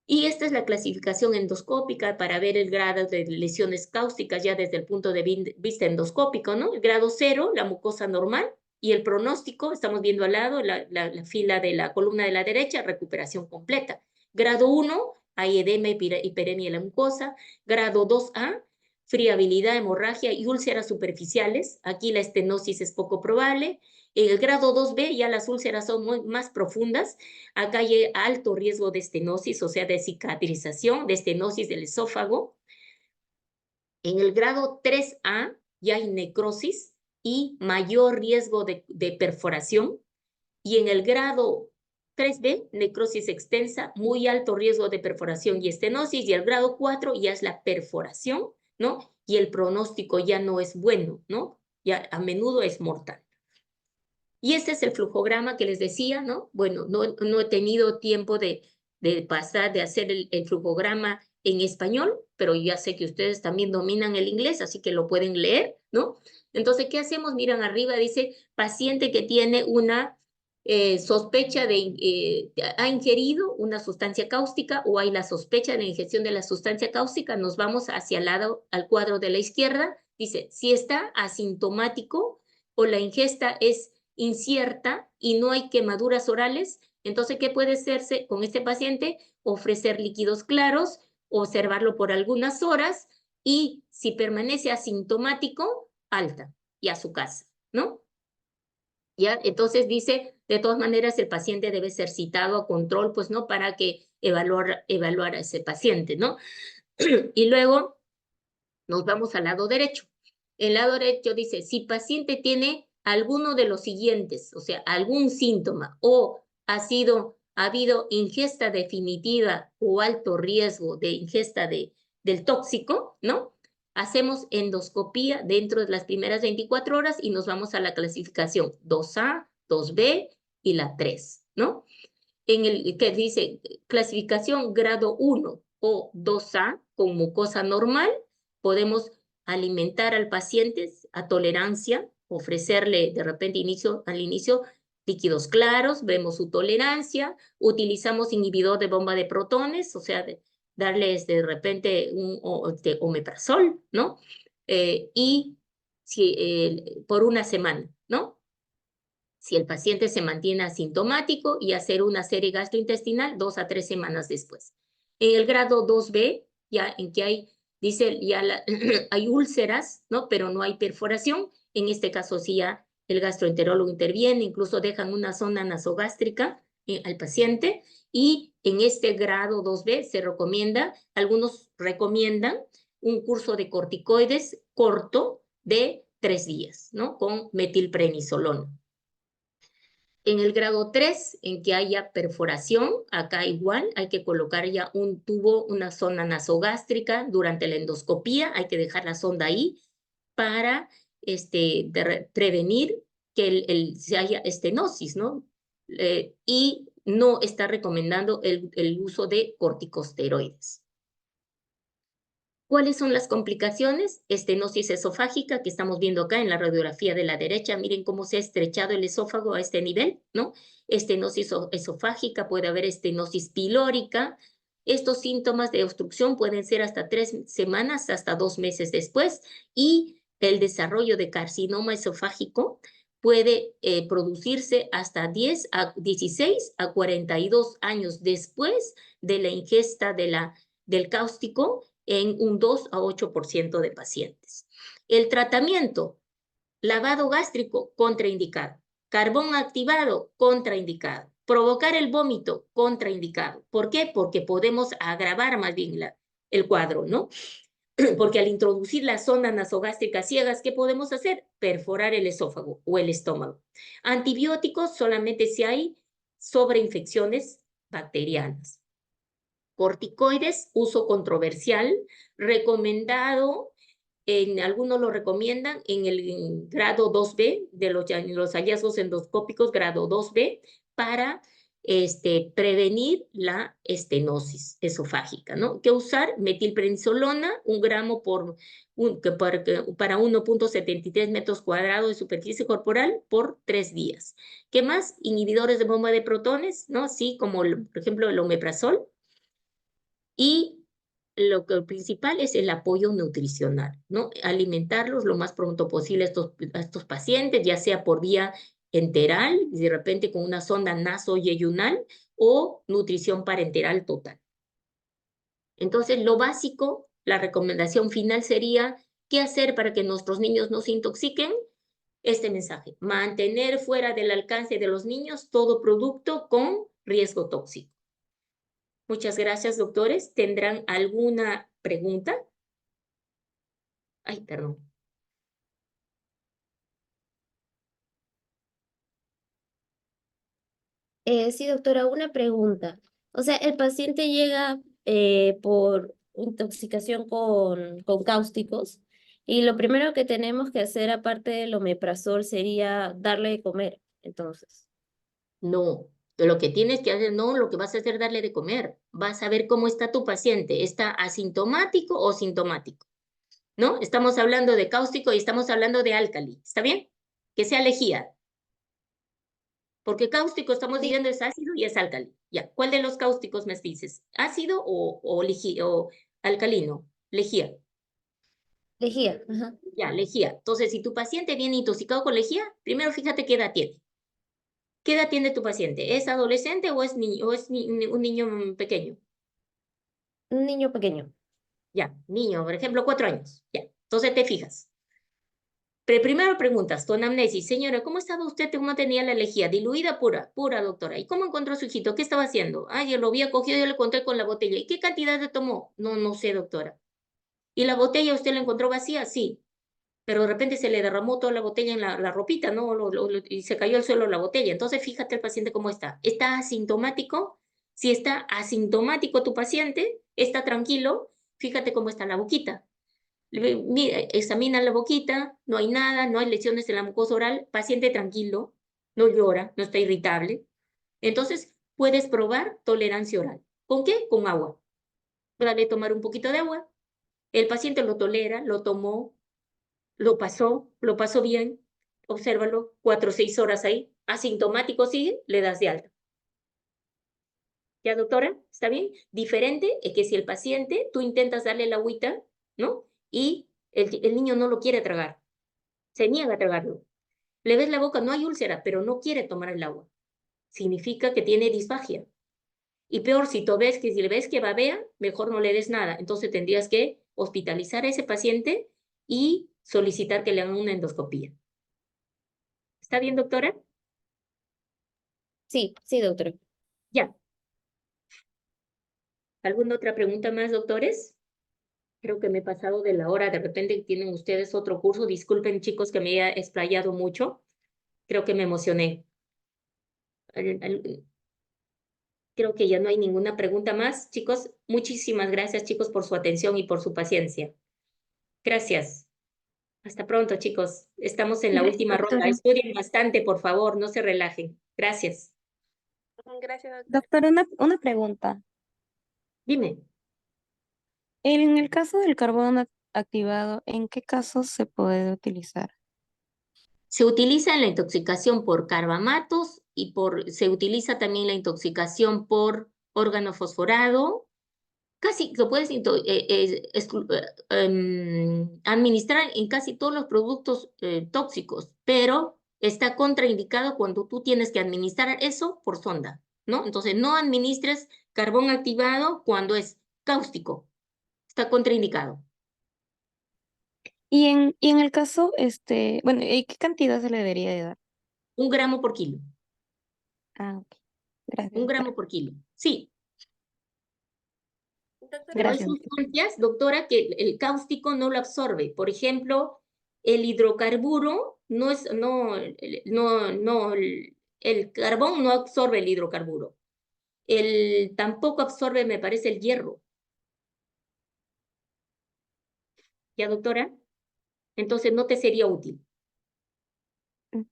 S1: Y esta es la clasificación endoscópica para ver el grado de lesiones cáusticas ya desde el punto de vista endoscópico, ¿no? El grado 0, la mucosa normal, y el pronóstico, estamos viendo al lado, la fila de la columna de la derecha, recuperación completa. Grado 1, hay edema, hiperemia de la mucosa. Grado 2A, friabilidad, hemorragia y úlceras superficiales. Aquí la estenosis es poco probable. En el grado 2B ya las úlceras son más profundas. Acá hay alto riesgo de estenosis, o sea, de cicatrización, de estenosis del esófago. En el grado 3A ya hay necrosis y mayor riesgo de perforación. Y en el grado 3B, necrosis extensa, muy alto riesgo de perforación y estenosis. Y el grado 4 ya es la perforación, ¿no? Y el pronóstico ya no es bueno, ¿no? Ya a menudo es mortal. Y este es el flujograma que les decía, ¿no? Bueno, no he tenido tiempo de hacer el flujograma en español, pero ya sé que ustedes también dominan el inglés, así que lo pueden leer, ¿no? Entonces, ¿qué hacemos? Miran arriba, dice, paciente que tiene una sospecha ha ingerido una sustancia cáustica o hay la sospecha de la ingestión de la sustancia cáustica, nos vamos hacia el lado, al cuadro de la izquierda, dice, si está asintomático o la ingesta es incierta y no hay quemaduras orales, entonces, ¿qué puede hacerse con este paciente? Ofrecer líquidos claros, observarlo por algunas horas y si permanece asintomático, alta y a su casa, ¿no? ¿Ya? Entonces dice, de todas maneras, el paciente debe ser citado a control, pues, ¿no? Para que evaluar a ese paciente, ¿no? Y luego nos vamos al lado derecho. El lado derecho dice, si paciente tiene alguno de los siguientes, o sea, algún síntoma o ha habido ingesta definitiva o alto riesgo de ingesta del tóxico, ¿no? Hacemos endoscopía dentro de las primeras 24 horas y nos vamos a la clasificación 2A, 2B y la 3, ¿no? En el que dice clasificación grado 1 o 2A con mucosa normal, podemos alimentar al paciente a tolerancia, ofrecerle de repente al inicio líquidos claros, vemos su tolerancia, utilizamos inhibidor de bomba de protones, o sea, darles de repente un omeprazol, ¿no? Y por una semana, ¿no? Si el paciente se mantiene asintomático y hacer una serie gastrointestinal 2 a 3 semanas después. En el grado 2B, ya en que dice, ya hay úlceras, ¿no? Pero no hay perforación. En este caso sí ya el gastroenterólogo interviene, incluso dejan una zona nasogástrica al paciente. Y en este grado 2B se recomienda, algunos recomiendan un curso de corticoides corto de 3 días, ¿no? Con metilprednisolona. En el grado 3, en que haya perforación, acá igual hay que colocar ya un tubo, una zona nasogástrica durante la endoscopía, hay que dejar la sonda ahí para prevenir que se haya estenosis, ¿no? Y no está recomendando el uso de corticosteroides. ¿Cuáles son las complicaciones? Estenosis esofágica, que estamos viendo acá en la radiografía de la derecha. Miren cómo se ha estrechado el esófago a este nivel, ¿no? Estenosis esofágica, puede haber estenosis pilórica. Estos síntomas de obstrucción pueden ser hasta 3 semanas, hasta 2 meses después. Y el desarrollo de carcinoma esofágico puede producirse hasta 16 a 42 años después de la ingesta del cáustico en un 2 a 8% de pacientes. El tratamiento, lavado gástrico, contraindicado. Carbón activado, contraindicado. Provocar el vómito, contraindicado. ¿Por qué? Porque podemos agravar más bien el cuadro, ¿no? Porque al introducir las sondas nasogástricas ciegas, ¿qué podemos hacer? Perforar el esófago o el estómago. Antibióticos solamente si hay sobreinfecciones bacterianas. Corticoides, uso controversial, recomendado, algunos lo recomiendan en el grado 2B de los hallazgos endoscópicos, grado 2B, para prevenir la estenosis esofágica, ¿no? ¿Qué usar? Metilprednisolona, 1 gramo para 1.73 metros cuadrados de superficie corporal por 3 días. ¿Qué más? Inhibidores de bomba de protones, ¿no? Así como, por ejemplo, el omeprazol. Y lo principal es el apoyo nutricional, ¿no? Alimentarlos lo más pronto posible a estos pacientes, ya sea por vía enteral, de repente con una sonda nasoyeyunal, o nutrición parenteral total. Entonces, lo básico, la recomendación final sería, ¿qué hacer para que nuestros niños no se intoxiquen? Este mensaje: mantener fuera del alcance de los niños todo producto con riesgo tóxico. Muchas gracias, doctores. ¿Tendrán alguna pregunta? Ay, perdón.
S5: Sí, doctora, una pregunta. O sea, el paciente llega por intoxicación con cáusticos y lo primero que tenemos que hacer, aparte del omeprazol, sería darle de comer, entonces.
S1: No, lo que tienes que hacer, no, lo que vas a hacer es darle de comer. Vas a ver cómo está tu paciente. ¿Está asintomático o sintomático? ¿No? Estamos hablando de cáustico y estamos hablando de álcali. ¿Está bien? Que sea lejía. Porque cáustico estamos
S5: Sí,
S1: diciendo es ácido y es álcali. Ya, ¿cuál de los cáusticos me dices? ¿Ácido o alcalino? Lejía.
S5: lejía. Ajá.
S1: Ya, lejía. Entonces, si tu paciente viene intoxicado con lejía, primero fíjate qué edad tiene. ¿Qué edad tiene tu paciente? ¿Es adolescente o es un niño pequeño?
S5: Un niño pequeño.
S1: Ya, niño, por ejemplo, 4 años. Ya, entonces te fijas. Pero primero preguntas, tu anamnesis, señora, ¿cómo estaba usted? ¿Cómo tenía la lejía? Diluida, pura, pura, doctora. ¿Y cómo encontró a su hijito? ¿Qué estaba haciendo? Ah, yo lo había cogido, yo le encontré con la botella. ¿Y qué cantidad le tomó? No, no sé, doctora. ¿Y la botella usted la encontró vacía? Sí. Pero de repente se le derramó toda la botella en la ropita, ¿no? Y se cayó al suelo la botella. Entonces, fíjate el paciente cómo está. ¿Está asintomático? Si está asintomático tu paciente, está tranquilo, fíjate cómo está la boquita. Mira, examina la boquita, no hay nada, no hay lesiones en la mucosa oral, paciente tranquilo, no llora, no está irritable. Entonces, puedes probar tolerancia oral. ¿Con qué? Con agua. Dale tomar un poquito de agua. El paciente lo tolera, lo tomó, lo pasó bien, obsérvalo, 4 o 6 horas ahí, asintomático sigue, le das de alta. ¿Ya, doctora? ¿Está bien? Diferente es que si el paciente, tú intentas darle la agüita, ¿no? Y el niño no lo quiere tragar, se niega a tragarlo. Le ves la boca, no hay úlcera, pero no quiere tomar el agua. Significa que tiene disfagia. Y peor, si si le ves que babea, mejor no le des nada. Entonces tendrías que hospitalizar a ese paciente y solicitar que le hagan una endoscopía. ¿Está bien, doctora?
S5: Sí, sí, doctora.
S1: Ya. ¿Alguna otra pregunta más, doctores? Creo que me he pasado de la hora. De repente tienen ustedes otro curso. Disculpen, chicos, que me haya explayado mucho. Creo que me emocioné. Creo que ya no hay ninguna pregunta más, chicos. Muchísimas gracias, chicos, por su atención y por su paciencia. Gracias. Hasta pronto, chicos. Estamos en la
S5: Gracias,
S1: última ronda.
S5: doctora.
S1: Estudien bastante, por favor. No se relajen. Gracias.
S3: Gracias, doctora.
S6: Doctora, una pregunta.
S1: Dime.
S6: En el caso del carbón activado, ¿en qué casos se puede utilizar?
S1: Se utiliza en la intoxicación por carbamatos y se utiliza también la intoxicación por órgano fosforado. Casi lo puedes administrar en casi todos los productos tóxicos, pero está contraindicado cuando tú tienes que administrar eso por sonda, ¿no? Entonces, no administres carbón activado cuando es cáustico. Está contraindicado.
S6: Y en el caso, bueno, ¿y qué cantidad se le debería de dar?
S1: 1 gramo por kilo.
S6: Ah, ok. Gracias,
S1: 1
S6: doctora.
S1: gramo por kilo. Sí,
S3: Doctora,
S1: pero hay
S6: Gracias, doctora.
S1: sustancias, doctora, que el cáustico no lo absorbe. Por ejemplo, el hidrocarburo no es, no, el carbón no absorbe el hidrocarburo. Tampoco absorbe, me parece, el hierro. ¿Ya, doctora? Entonces no te sería útil.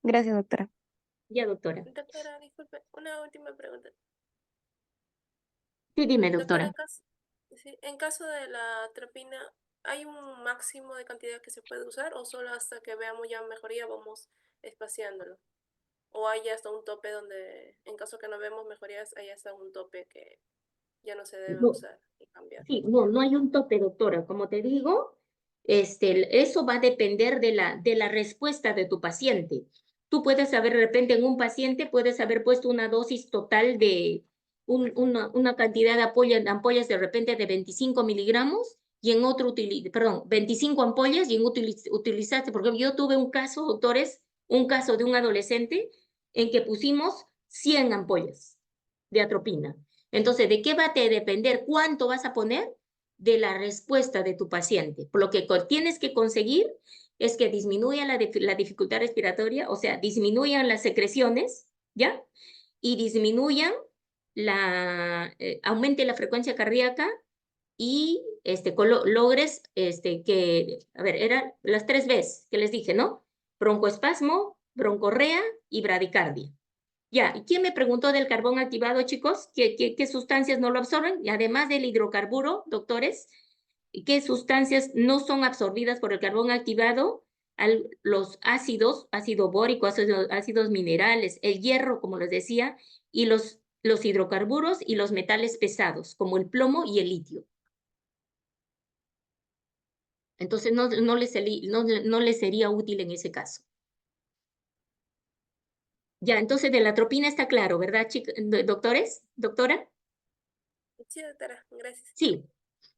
S6: Gracias, doctora.
S1: Ya, doctora.
S3: doctora, disculpe, una última pregunta.
S1: Sí, dime,
S3: Doctora,
S1: doctora.
S3: sí, en caso de la atropina, ¿hay un máximo de cantidad que se puede usar o solo hasta que veamos ya mejoría vamos espaciándolo? ¿O hay hasta un tope donde, en caso que no vemos mejorías, hay hasta un tope que ya no se debe
S1: No,
S3: usar y cambiar?
S1: sí, no hay un tope, doctora. Como te digo, eso va a depender de la respuesta de tu paciente. Tú puedes haber, de repente, en un paciente, puedes haber puesto una dosis total de una cantidad de ampollas de repente de 25 miligramos y en otro, perdón, 25 ampollas y en utilizaste, porque yo tuve un caso, doctores, un caso de un adolescente en que pusimos 100 ampollas de atropina. Entonces, ¿de qué va a depender cuánto vas a poner? De la respuesta de tu paciente. Por lo que tienes que conseguir es que disminuya la dificultad respiratoria, o sea, disminuyan las secreciones, ¿ya? Y disminuyan aumente la frecuencia cardíaca y logres a ver, eran las 3 Bs que les dije, ¿no? Broncoespasmo, broncorrea y bradicardia. Ya, ¿y quién me preguntó del carbón activado, chicos? ¿Qué sustancias no lo absorben? Y además del hidrocarburo, doctores, ¿qué sustancias no son absorbidas por el carbón activado? Los ácidos, ácido bórico, ácidos minerales, el hierro, como les decía, y los hidrocarburos y los metales pesados, como el plomo y el litio. Entonces, no les sería útil en ese caso. Ya, entonces de la atropina está claro, ¿verdad, doctores? ¿Doctora?
S3: Sí, doctora, gracias.
S1: Sí,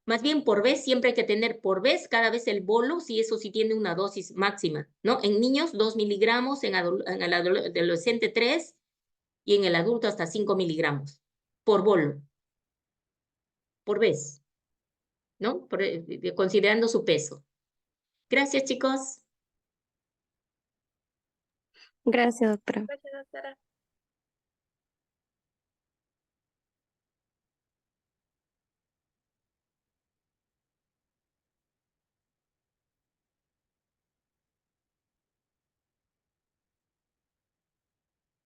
S1: más bien por vez, siempre hay que tener por vez cada vez el bolo, si eso sí tiene una dosis máxima, ¿no? En niños 2 miligramos, en el adolescente 3 y en el adulto hasta 5 miligramos por bolo, por vez, ¿no? Considerando su peso. Gracias, chicos.
S6: Gracias, doctora.
S3: Gracias, doctora.